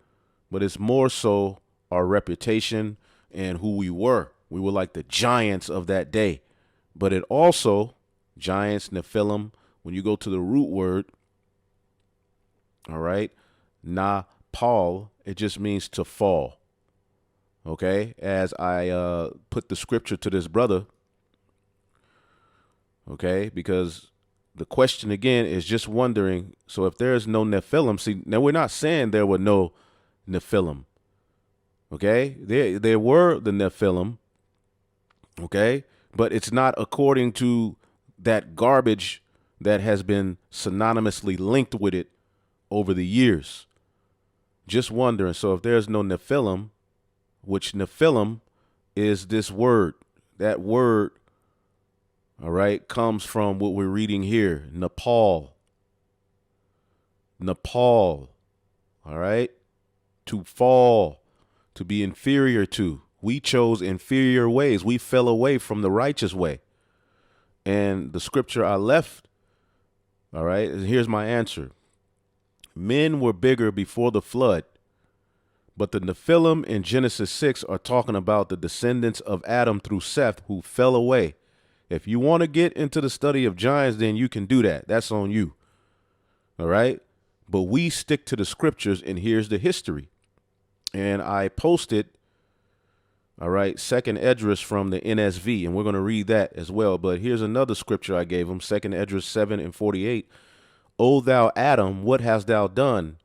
but it's more so our reputation and who we were. We were like the giants of that day. But it also, giants, Nephilim, when you go to the root word, all right, Paul, it just means to fall. Okay, as I put the scripture to this brother, okay, because the question again is just wondering, so if there is no Nephilim, see, now we're not saying there were no Nephilim, okay, there were the Nephilim, okay, but it's not according to that garbage that has been synonymously linked with it over the years. Just wondering, so if there's no Nephilim, which Nephilim is this word. That word, all right, comes from what we're reading here, Nepal. Nepal, all right, to fall, to be inferior to. We chose inferior ways. We fell away from the righteous way. And the scripture I left, all right, here's my answer. Men were bigger before the flood. But the Nephilim in Genesis 6 are talking about the descendants of Adam through Seth who fell away. If you want to get into the study of giants, then you can do that. That's on you. All right. But we stick to the scriptures, and here's the history. And I posted, all right, second Esdras from the NSV, and we're going to read that as well. But here's another scripture I gave him, second Esdras 7:48. O thou Adam, what hast thou done?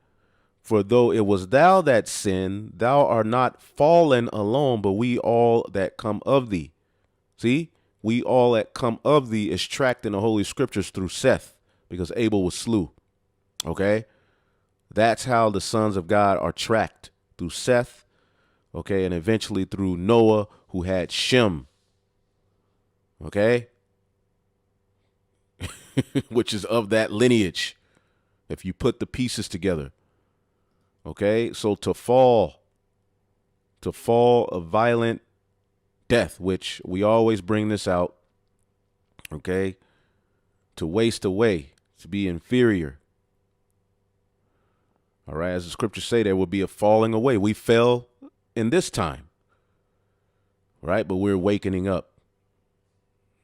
For though it was thou that sinned, thou art not fallen alone, but we all that come of thee. See, we all that come of thee is tracked in the Holy Scriptures through Seth, because Abel was slew. Okay, that's how the sons of God are tracked, through Seth, Okay, and eventually through Noah, who had Shem. Okay, which is of that lineage. If you put the pieces together. Okay, so to fall a violent death, which we always bring this out. Okay, to waste away, to be inferior. All right, as the scriptures say, there will be a falling away. We fell in this time, right? But we're wakening up.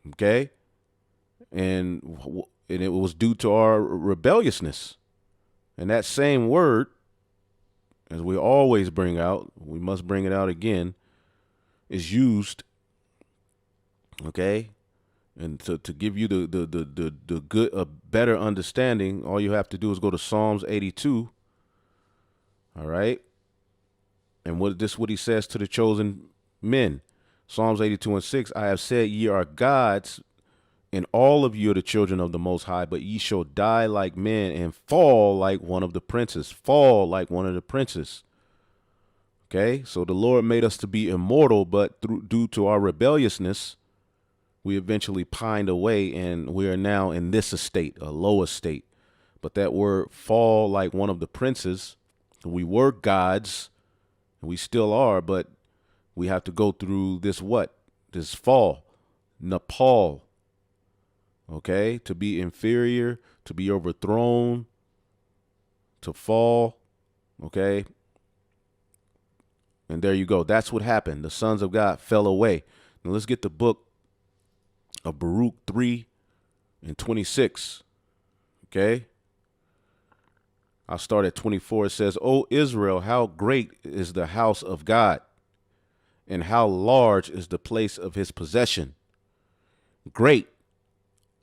Okay, and it was due to our rebelliousness. And that same word, as we always bring out, we must bring it out again, is used, okay? And to give you the good, a better understanding, all you have to do is go to Psalms 82, all right? And what he says to the chosen men. Psalms 82:6, I have said ye are gods, and all of you are the children of the Most High, but ye shall die like men and fall like one of the princes. Fall like one of the princes. Okay, so the Lord made us to be immortal, but due to our rebelliousness, we eventually pined away, and we are now in this estate, a low estate. But that word fall like one of the princes, we were gods, we still are, but we have to go through this This fall, Nepal, okay, to be inferior, to be overthrown, to fall, okay. And there you go. That's what happened. The sons of God fell away. Now let's get the book of Baruch 3:26. Okay. I'll start at 24. It says, O Israel, how great is the house of God, and how large is the place of his possession. Great,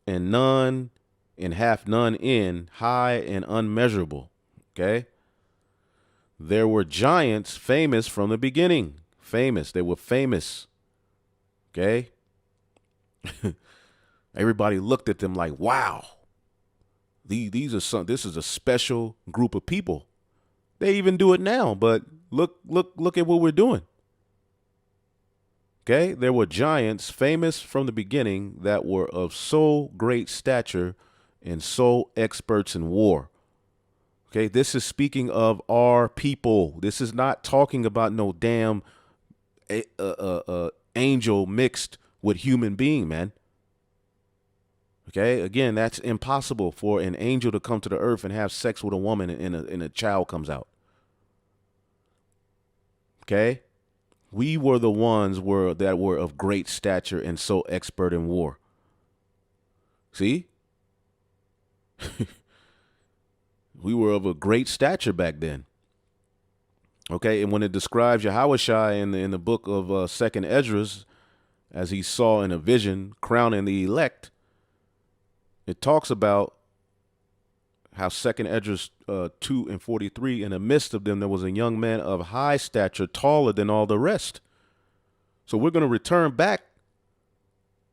and none, and hath none end, high and unmeasurable. Okay. There were giants famous from the beginning. Famous. They were famous. Okay. Everybody looked at them like, wow, this is a special group of people. They even do it now, but look at what we're doing. Okay. There were giants famous from the beginning that were of so great stature and so experts in war. Okay. This is speaking of our people. This is not talking about no damn angel mixed with human being, man. Okay, again, that's impossible for an angel to come to the earth and have sex with a woman and a child comes out. Okay, we were the ones that were of great stature and so expert in war. See, we were of a great stature back then. Okay, and when it describes Yahushua in the book of Second Esdras, as he saw in a vision crowning the elect, it talks about how Second Esdras 2:43, in the midst of them there was a young man of high stature, taller than all the rest. So we're going to return back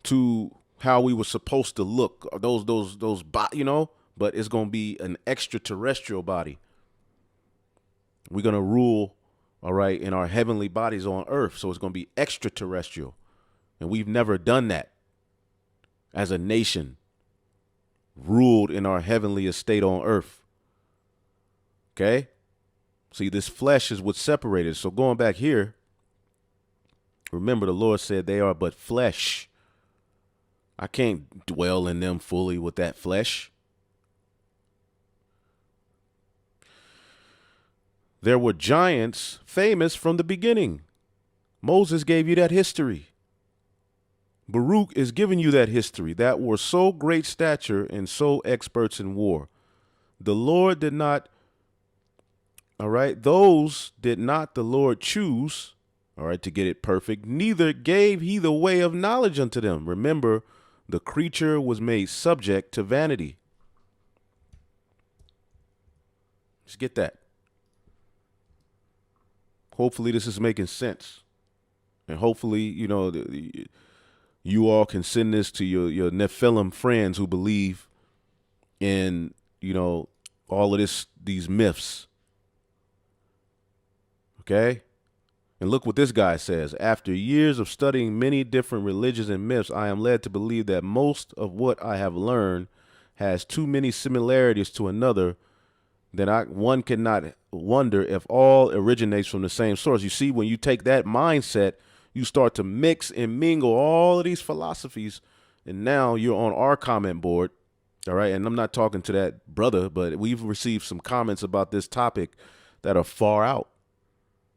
to how we were supposed to look, but it's going to be an extraterrestrial body. We're going to rule, all right, in our heavenly bodies on earth. So it's going to be extraterrestrial. And we've never done that as a nation, ruled in our heavenly estate on earth. Okay. See, this flesh is what separated. So going back here, remember the Lord said they are but flesh. I can't dwell in them fully with that flesh. There were giants famous from the beginning. Moses gave you that history. Baruch is giving you that history, that were so great stature and so experts in war. The Lord did not, all right, those did not the Lord choose, all right, to get it perfect, neither gave he the way of knowledge unto them. Remember, the creature was made subject to vanity. Just get that. Hopefully this is making sense. And hopefully, you all can send this to your NEPHILIM friends who believe in, all of these myths. Okay? And look what this guy says. After years of studying many different religions and myths, I am led to believe that most of what I have learned has too many similarities to another that one cannot wonder if all originates from the same source. You see, when you take that mindset, you start to mix and mingle all of these philosophies, and now you're on our comment board. All right. And I'm not talking to that brother, but we've received some comments about this topic that are far out.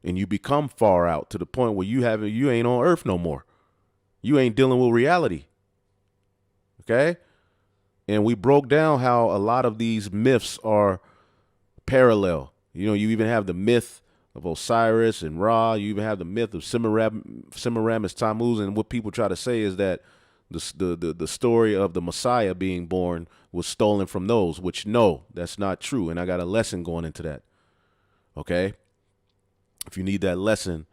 And you become far out to the point where you ain't on earth no more. You ain't dealing with reality. Okay. And we broke down how a lot of these myths are parallel. You know, you even have the myth of Osiris and Ra. You even have the myth of Semiramis Tammuz. And what people try to say is that the story of the Messiah being born was stolen from those, which no, that's not true. And I got a lesson going into that. Okay. If you need that lesson,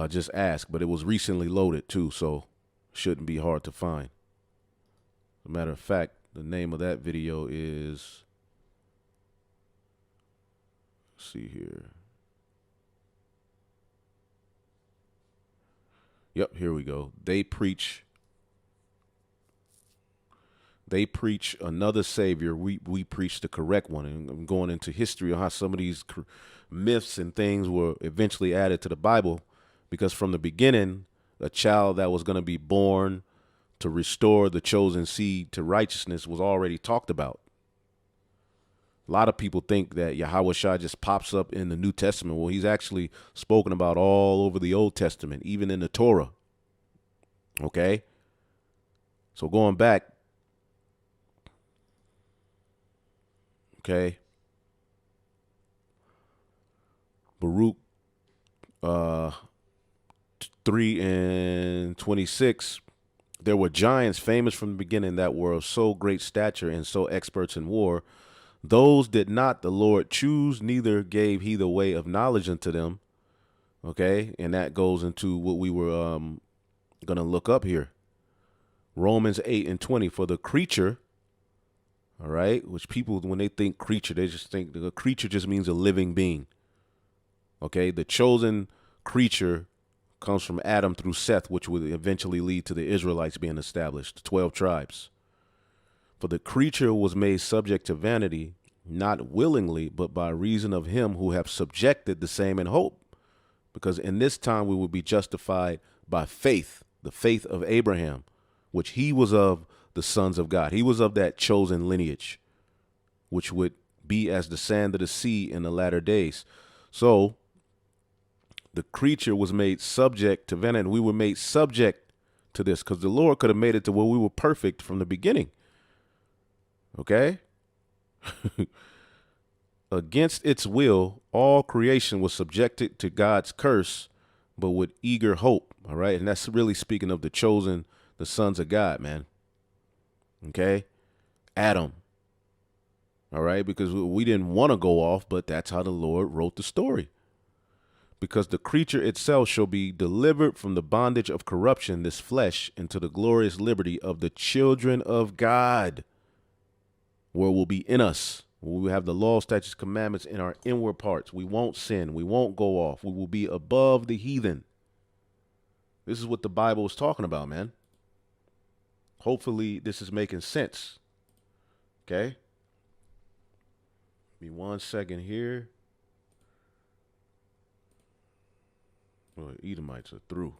just ask. But it was recently loaded too, so shouldn't be hard to find. As a matter of fact, the name of that video is, let's see here. Yep, here we go. They preach another savior. We preach the correct one. And I'm going into history on how some of these myths and things were eventually added to the Bible, because from the beginning, a child that was going to be born to restore the chosen seed to righteousness was already talked about. A lot of people think that Yahweh Shai just pops up in the New Testament. Well, he's actually spoken about all over the Old Testament, even in the Torah. Okay? So going back, okay, Baruch 3:26, there were giants famous from the beginning that were of so great stature and so experts in war. Those did not the Lord choose, neither gave he the way of knowledge unto them. Okay, and that goes into what we were going to look up here. Romans 8:20, for the creature, all right, which people, when they think creature, they just think the creature just means a living being. Okay, the chosen creature comes from Adam through Seth, which would eventually lead to the Israelites being established, 12 tribes. For the creature was made subject to vanity, not willingly, but by reason of him who have subjected the same in hope. Because in this time we will be justified by faith, the faith of Abraham, which he was of the sons of God. He was of that chosen lineage, which would be as the sand of the sea in the latter days. So the creature was made subject to vanity. We were made subject to this because the Lord could have made it to where we were perfect from the beginning. Okay? Against its will, all creation was subjected to God's curse, but with eager hope. All right? And that's really speaking of the chosen, the sons of God, man. Okay? Adam. All right? Because we didn't want to go off, but that's how the Lord wrote the story. Because the creature itself shall be delivered from the bondage of corruption, this flesh, into the glorious liberty of the children of God, where will be in us. We will have the law, statutes, commandments in our inward parts. We won't sin. We won't go off. We will be above the heathen. This is what the Bible is talking about, man. Hopefully this is making sense. Okay? Give me 1 second here. Oh, Edomites are through.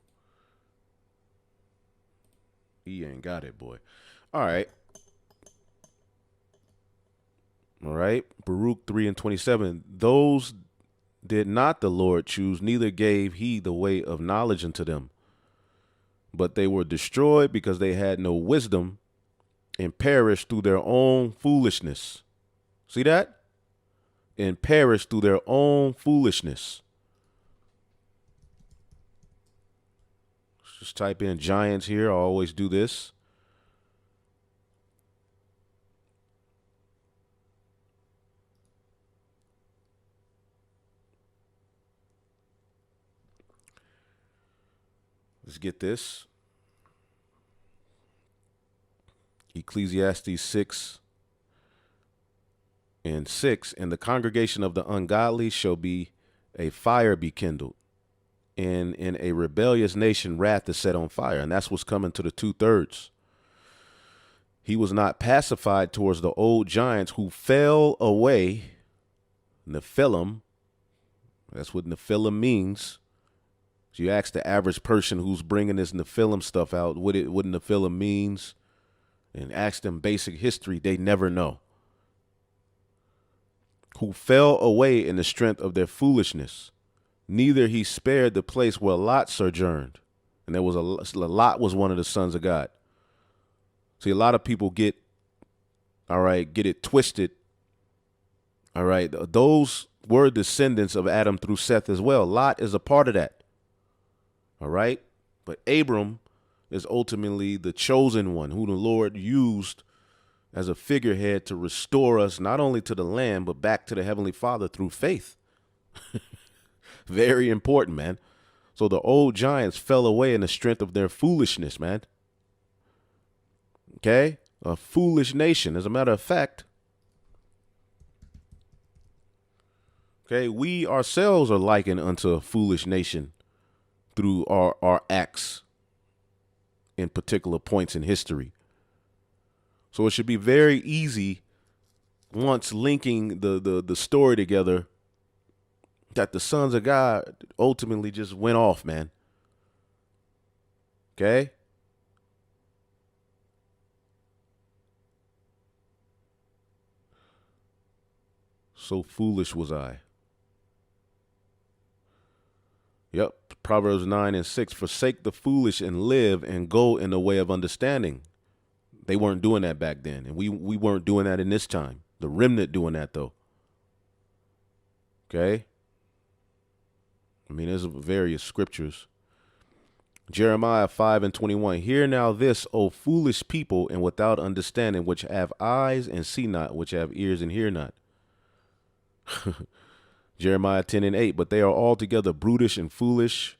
He ain't got it, boy. All right. All right. Baruch 3:27. Those did not the Lord choose, neither gave he the way of knowledge unto them. But they were destroyed because they had no wisdom and perished through their own foolishness. See that? And perished through their own foolishness. Just type in giants here. I always do this. Let's get this. Ecclesiastes 6:6, and the congregation of the ungodly shall be a fire be kindled, And in a rebellious nation, wrath is set on fire. And that's what's coming to the 2/3. He was not pacified towards the old giants who fell away. NEPHILIM. That's what NEPHILIM means. So you ask the average person who's bringing this NEPHILIM stuff out what NEPHILIM means, and ask them basic history, they never know. Who fell away in the strength of their foolishness. Neither he spared the place where Lot sojourned. And there was Lot was one of the sons of God. See, a lot of people get it twisted. All right. Those were descendants of Adam through Seth as well. Lot is a part of that. All right. But Abram is ultimately the chosen one who the Lord used as a figurehead to restore us not only to the land, but back to the Heavenly Father through faith. Very important, man. So the old giants fell away in the strength of their foolishness, man. Okay? A foolish nation. As a matter of fact, okay, we ourselves are likened unto a foolish nation through our acts in particular points in history. So it should be very easy once linking the story together that the sons of God ultimately just went off, man. Okay? So foolish was I. Yep. Proverbs 9:6. Forsake the foolish and live and go in the way of understanding. They weren't doing that back then. And we weren't doing that in this time. The remnant doing that, though. Okay? I mean, there's various scriptures. Jeremiah 5:21. Hear now this, O foolish people, and without understanding, which have eyes and see not, which have ears and hear not. Jeremiah 10:8. But they are altogether brutish and foolish.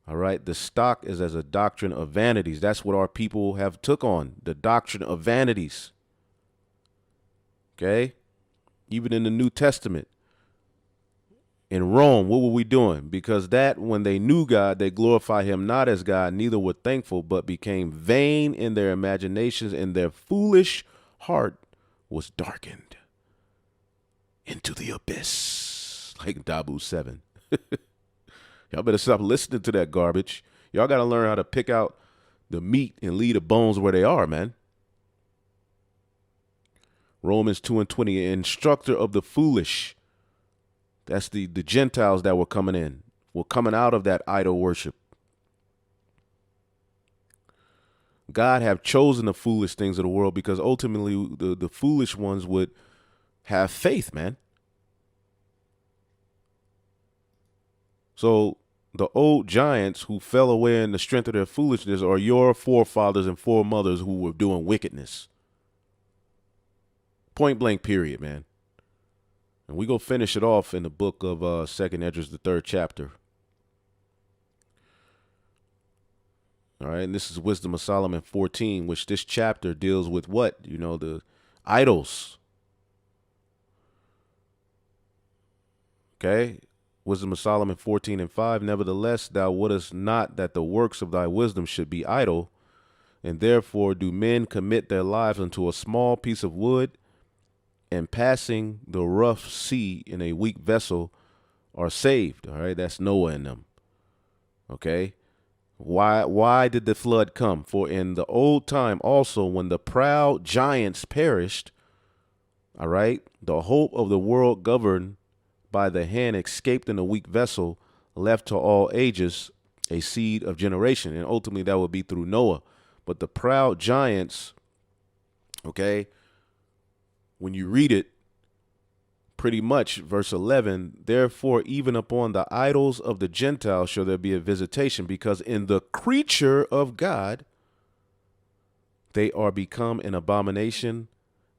All right. The stock is as a doctrine of vanities. That's what our people have took on. The doctrine of vanities. Okay. Even in the New Testament. In Rome, what were we doing? Because that when they knew God, they glorified him not as God, neither were thankful, but became vain in their imaginations, and their foolish heart was darkened into the abyss. Like Dabu 7. Y'all better stop listening to that garbage. Y'all got to learn how to pick out the meat and leave the bones where they are, man. Romans 2:20, instructor of the foolish. That's the Gentiles that were coming in, were coming out of that idol worship. God have chosen the foolish things of the world because ultimately the foolish ones would have faith, man. So the old giants who fell away in the strength of their foolishness are your forefathers and foremothers who were doing wickedness. Point blank, period, man. And we go finish it off in the book of 2 Esdras, the 3rd chapter. All right, and this is Wisdom of Solomon 14, which this chapter deals with what? You know, the idols. Okay, Wisdom of Solomon 14:5. Nevertheless, thou wouldest not that the works of thy wisdom should be idle, and therefore do men commit their lives unto a small piece of wood, and passing the rough sea in a weak vessel are saved. All right, that's Noah and them. Okay, why did the flood come? For in the old time also, when the proud giants perished, all right, the hope of the world governed by the hand escaped in a weak vessel, left to all ages a seed of generation. And ultimately that would be through Noah. But the proud giants, okay, when you read it, pretty much verse 11, therefore even upon the idols of the Gentiles shall there be a visitation, because in the creature of God they are become an abomination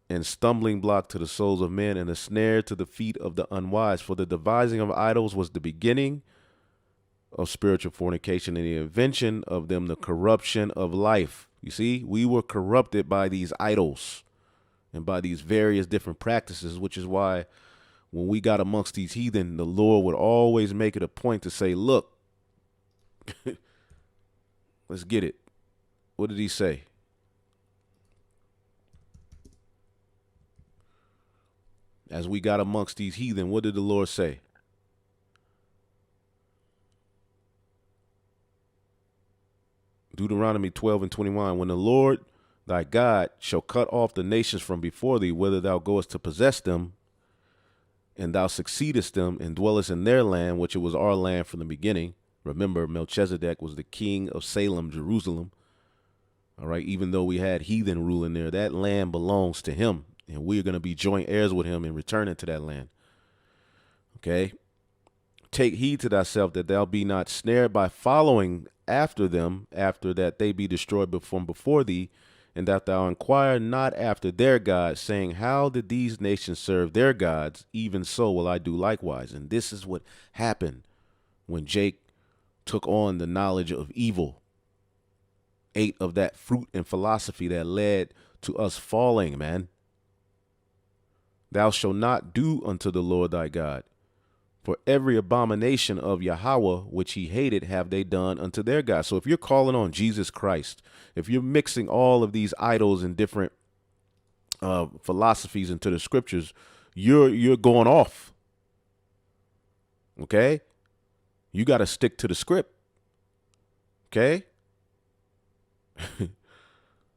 and stumbling block to the souls of men, and a snare to the feet of the unwise. For the devising of idols was the beginning of spiritual fornication, and the invention of them the corruption of life. You see, we were corrupted by these idols and by these various different practices, which is why when we got amongst these heathen, the Lord would always make it a point to say, look, Let's get it. What did he say? As we got amongst these heathen, what did the Lord say? Deuteronomy 12 and 21. When the Lord thy God shall cut off the nations from before thee, whither thou goest to possess them, and thou succeedest them, and dwellest in their land, which it was our land from the beginning. Remember, Melchizedek was the king of Salem, Jerusalem. All right, even though we had heathen ruling there, that land belongs to him, and we're going to be joint heirs with him in returning to that land. Okay? Take heed to thyself that thou be not snared by following after them, after that they be destroyed from before thee, and that thou inquire not after their gods, saying, how did these nations serve their gods? Even so will I do likewise. And this is what happened when Jake took on the knowledge of evil, ate of that fruit and philosophy that led to us falling, man. Thou shalt not do unto the Lord thy God. For every abomination of Yahweh, which he hated, have they done unto their God. So if you're calling on Jesus Christ, if you're mixing all of these idols and different philosophies into the scriptures, you're going off. Okay? You got to stick to the script. Okay?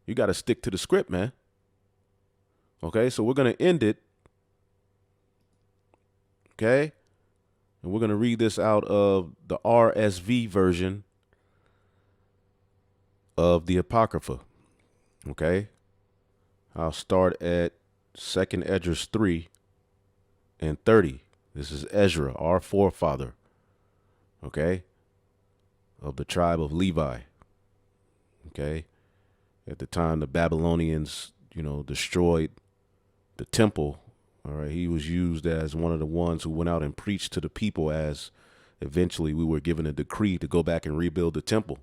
You got to stick to the script, man. Okay? So we're going to end it. Okay? And we're going to read this out of the RSV version of the Apocrypha. Okay? I'll start at 2nd Esdras 3 and 30. This is Ezra, our forefather, okay, of the tribe of Levi. Okay? At the time the Babylonians, destroyed the temple. All right, he was used as one of the ones who went out and preached to the people as eventually we were given a decree to go back and rebuild the temple.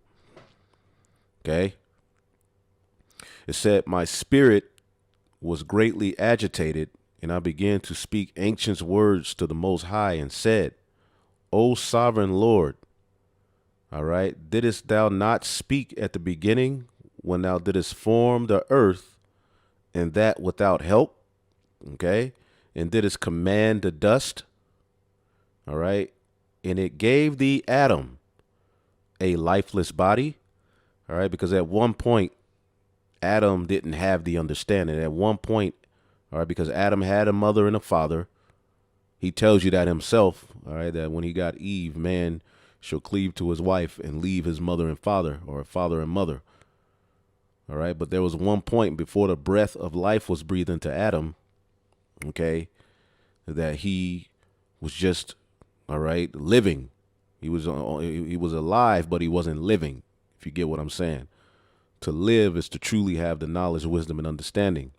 Okay? It said, my spirit was greatly agitated, and I began to speak ancient words to the Most High and said, O sovereign Lord, all right, didst thou not speak at the beginning when thou didst form the earth, and that without help? Okay? And didst command the dust, all right, and it gave thee Adam a lifeless body, all right, because at one point Adam didn't have the understanding. At one point, all right, because Adam had a mother and a father, he tells you that himself, all right, that when he got Eve, man shall cleave to his wife and leave his mother and father, or father and mother, all right, but there was one point before the breath of life was breathed into Adam, okay, that he was just, all right, living. He was alive, but he wasn't living, if you get what I'm saying. To live is to truly have the knowledge, wisdom, and understanding.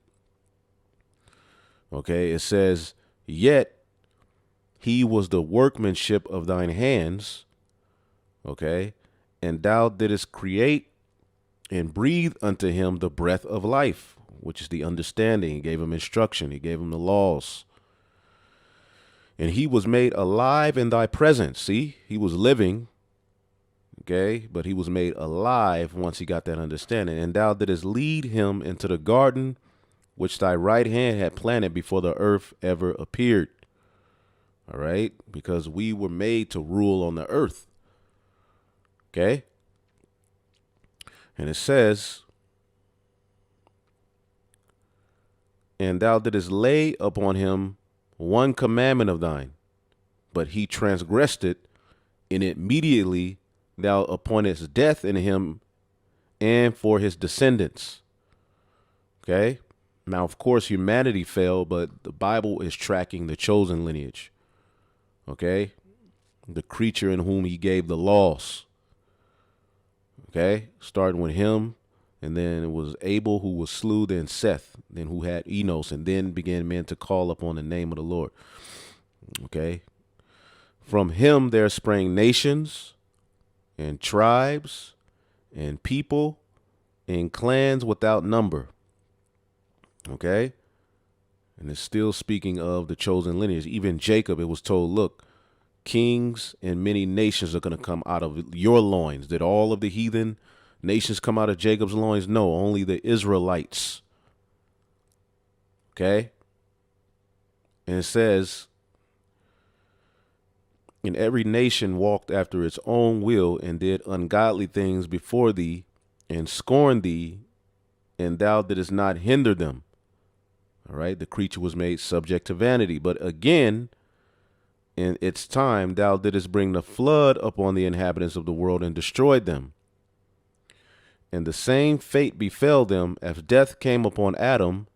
Okay, it says, yet he was the workmanship of thine hands, okay, and thou didst create and breathe unto him the breath of life, which is the understanding. He gave him instruction. He gave him the laws. And he was made alive in thy presence. See, he was living, okay, but he was made alive once he got that understanding. And thou didst lead him into the garden which thy right hand had planted before the earth ever appeared. All right, because we were made to rule on the earth. Okay. And it says, and thou didst lay upon him one commandment of thine, but he transgressed it, and immediately thou appointest death in him and for his descendants. Okay. Now, of course, humanity fell, but the Bible is tracking the chosen lineage. Okay. The creature in whom he gave the laws. Okay. Starting with him, and then it was Abel who was slew, then Seth, then who had Enos, and then began men to call upon the name of the Lord. Okay. From him there sprang nations and tribes and people and clans without number. Okay. And it's still speaking of the chosen lineage. Even Jacob, it was told, look, Kings and many nations are going to come out of your loins. Did all of the heathen nations come out of Jacob's loins? No, only the Israelites. Okay? And it says, and every nation walked after its own will and did ungodly things before thee and scorned thee, and thou didst not hinder them. All right? The creature was made subject to vanity. But again, in its time, thou didst bring the flood upon the inhabitants of the world and destroyed them. And the same fate befell them as death came upon Adam,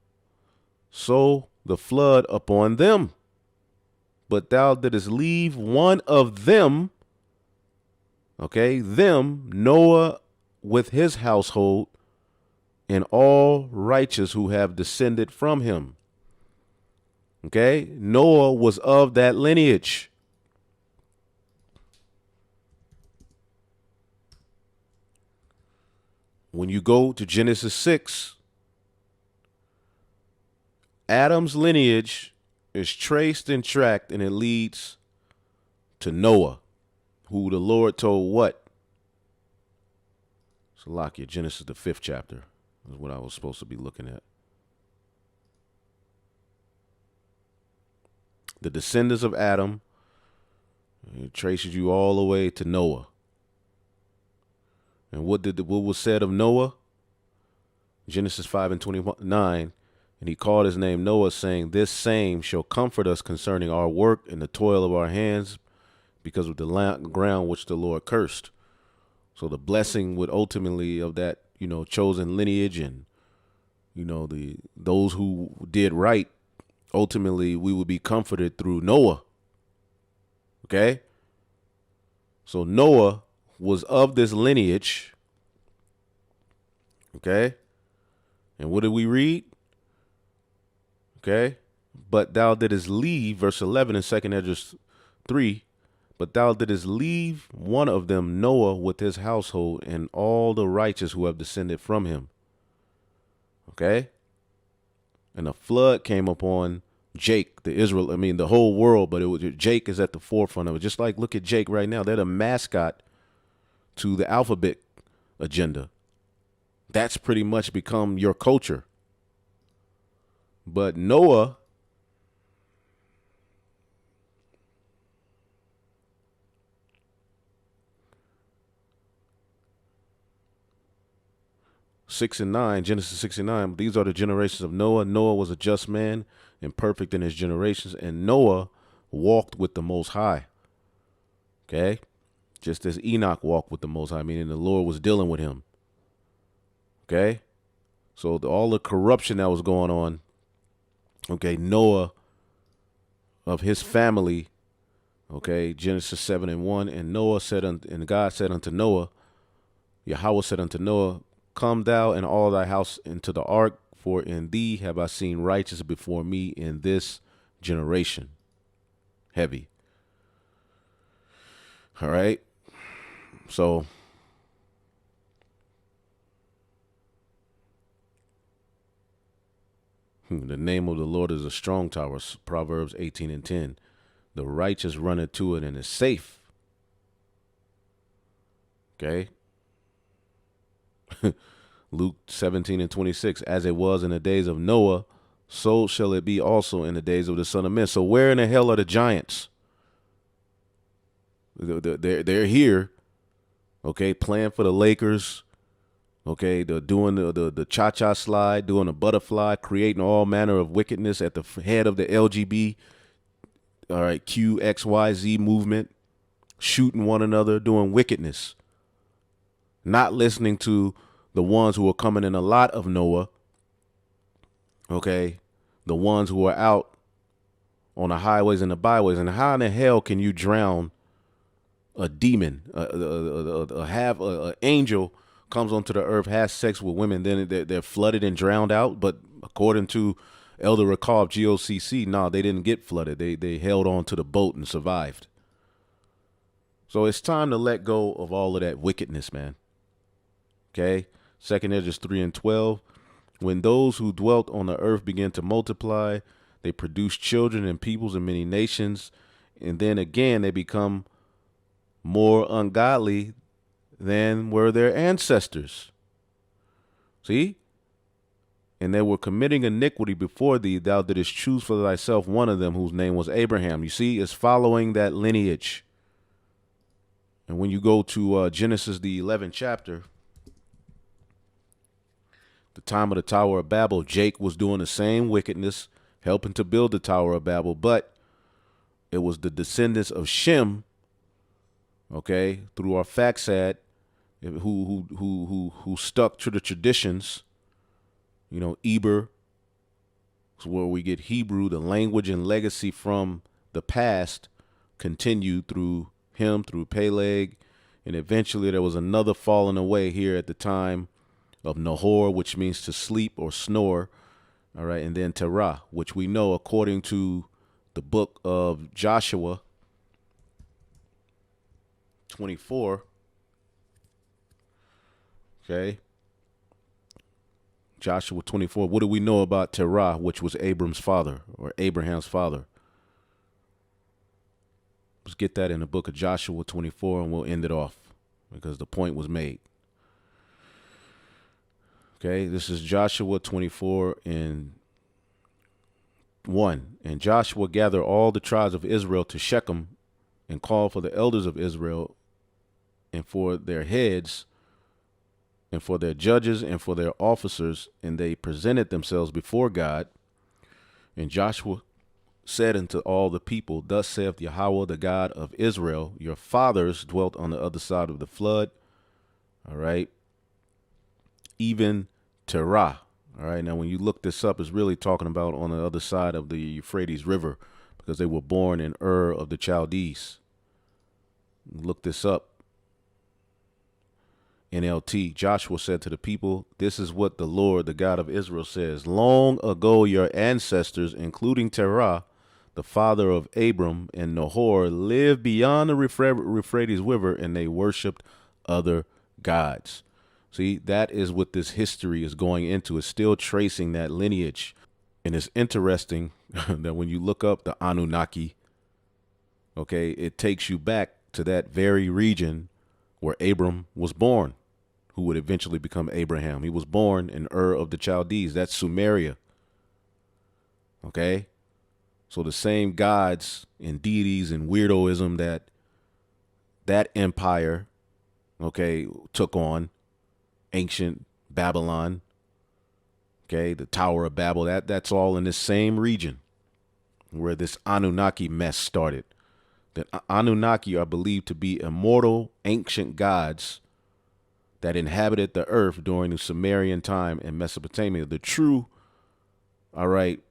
so the flood upon them. But thou didst leave one of them, okay, them, Noah with his household, and all righteous who have descended from him. Okay, Noah was of that lineage. When you go to Genesis 6, Adam's lineage is traced and tracked, and it leads to Noah, who the Lord told what? Salakia, Genesis, the 5th chapter, is what I was supposed to be looking at. The descendants of Adam, it traces you all the way to Noah. And what was said of Noah? Genesis 5 and 29. And he called his name Noah, saying, this same shall comfort us concerning our work and the toil of our hands, because of the ground which the Lord cursed. So the blessing would ultimately of that, chosen lineage and, those who did right, ultimately we would be comforted through Noah. Okay? So Noah was of this lineage. Okay? And what did we read? Okay? But thou didst leave, verse 11 in 2nd Esdras 3, but thou didst leave one of them, Noah, with his household, and all the righteous who have descended from him. Okay? And a flood came upon Jake, the whole world, but Jake is at the forefront of it. Just like, look at Jake right now. They're the mascot to the alphabet agenda. That's pretty much become your culture. But Noah, Genesis 6 and 9, these are the generations of Noah. Noah was a just man and perfect in his generations, and Noah walked with the Most High. Okay? Just as Enoch walked with the Most High, meaning the Lord was dealing with him. Okay? So all the corruption that was going on, okay, Noah of his family, okay, Genesis 7 and 1, and Noah said, and God said unto Noah, Yahweh said unto Noah, come thou and all thy house into the ark, for in thee have I seen righteous before me in this generation. Heavy. All right. So the name of the Lord is a strong tower. Proverbs 18 and 10. The righteous runneth to it and is safe. Okay. Luke 17 and 26. As it was in the days of Noah, so shall it be also in the days of the Son of Man. So where in the hell are the giants? They're here. Okay, playing for the Lakers. Okay, they're doing the cha-cha slide, doing a butterfly, creating all manner of wickedness at the head of the LGB, all right, QXYZ movement, shooting one another, doing wickedness. Not listening to the ones who are coming in a lot of Noah, okay, the ones who are out on the highways and the byways. And how in the hell can you drown a demon, an angel comes onto the earth, has sex with women, then they're flooded and drowned out? But according to Elder Rakab of GOCC, no, they didn't get flooded. They held on to the boat and survived. So it's time to let go of all of that wickedness, man. Okay? 2nd Esdras 3 and 12. When those who dwelt on the earth began to multiply, they produced children and peoples and many nations, And then again, they become more ungodly than were their ancestors. See? And they were committing iniquity before thee. Thou didst choose for thyself one of them whose name was Abraham. You see, it's following that lineage. And when you go to Genesis, the 11th chapter, the time of the Tower of Babel, Jake was doing the same wickedness, helping to build the Tower of Babel, but it was the descendants of Shem, okay, through our Faxad, who stuck to the traditions. You know, Eber is where we get Hebrew, the language and legacy from the past, continued through him, through Peleg, and eventually there was another falling away here at the time of Nahor, which means to sleep or snore, all right, and then Terah, which we know according to the book of Joshua 24, okay, Joshua 24, what do we know about Terah, which was Abram's father, or Abraham's father? Let's get that in the book of Joshua 24, and we'll end it off because the point was made. Okay, this is Joshua 24 and 1. And Joshua gathered all the tribes of Israel to Shechem and called for the elders of Israel and for their heads and for their judges and for their officers, and they presented themselves before God. And Joshua said unto all the people, Thus saith Yahweh, the God of Israel, your fathers dwelt on the other side of the flood, all right, even Terah. All right, now when you look this up, it's really talking about on the other side of the Euphrates River, because they were born in Ur of the Chaldees. Look this up. NLT, Joshua said to the people, This is what the Lord, the God of Israel, says. Long ago your ancestors, including Terah, the father of Abram, and Nahor, lived beyond the Euphrates River, and they worshipped other gods. See, that is what this history is going into. It's still tracing that lineage. And it's interesting that when you look up the Anunnaki, okay, it takes you back to that very region where Abram was born, who would eventually become Abraham. He was born in Ur of the Chaldees. That's Sumeria. Okay? So the same gods and deities and weirdoism that empire, okay, took on, ancient Babylon, okay, the Tower of Babel, that's all in this same region where this Anunnaki mess started. The Anunnaki are believed to be immortal ancient gods that inhabited the earth during the Sumerian time in Mesopotamia. The true, all right,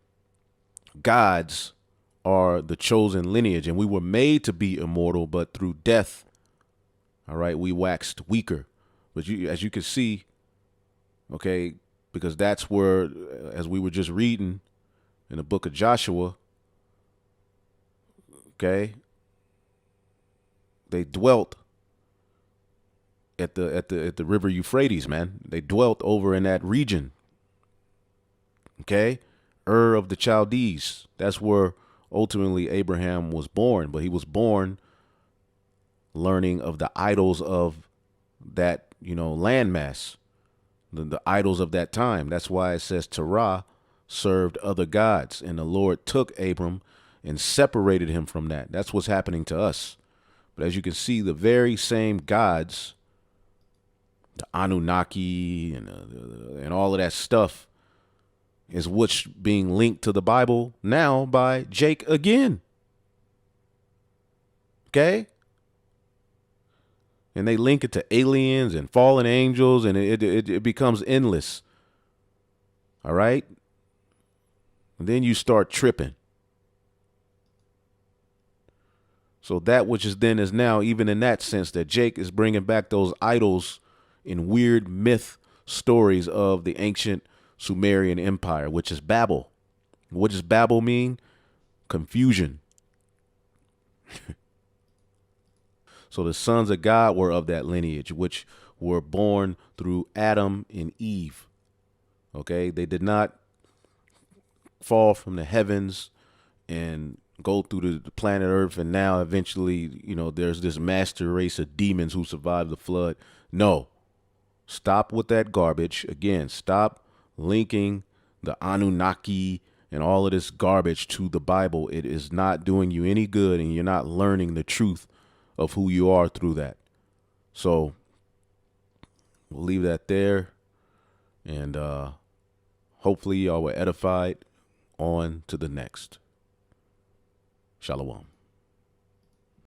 gods are the chosen lineage, and we were made to be immortal, but through death, all right, we waxed weaker. But as you can see, okay, because that's where, as we were just reading in the book of Joshua, okay, they dwelt at the river Euphrates, man. They dwelt over in that region. Okay? Ur of the Chaldees. That's where ultimately Abraham was born, but he was born learning of the idols of that, landmass, the idols of that time. That's why it says Terah served other gods, and the Lord took Abram and separated him from that. That's what's happening to us. But as you can see, the very same gods, the Anunnaki and all of that stuff, is what's being linked to the Bible now by Jake again. Okay? And they link it to aliens and fallen angels, and it becomes endless. All right? And then you start tripping. So that which is then is now, even in that sense, that Jake is bringing back those idols in weird myth stories of the ancient Sumerian Empire, which is Babel. What does Babel mean? Confusion. So the sons of God were of that lineage, which were born through Adam and Eve. Okay, they did not fall from the heavens and go through the planet Earth, and now eventually, there's this master race of demons who survived the flood. No, stop with that garbage. Again, stop linking the Anunnaki and all of this garbage to the Bible. It is not doing you any good, and you're not learning the truth of who you are through that. So we'll leave that there, and hopefully y'all were edified. On to the next. Shalom.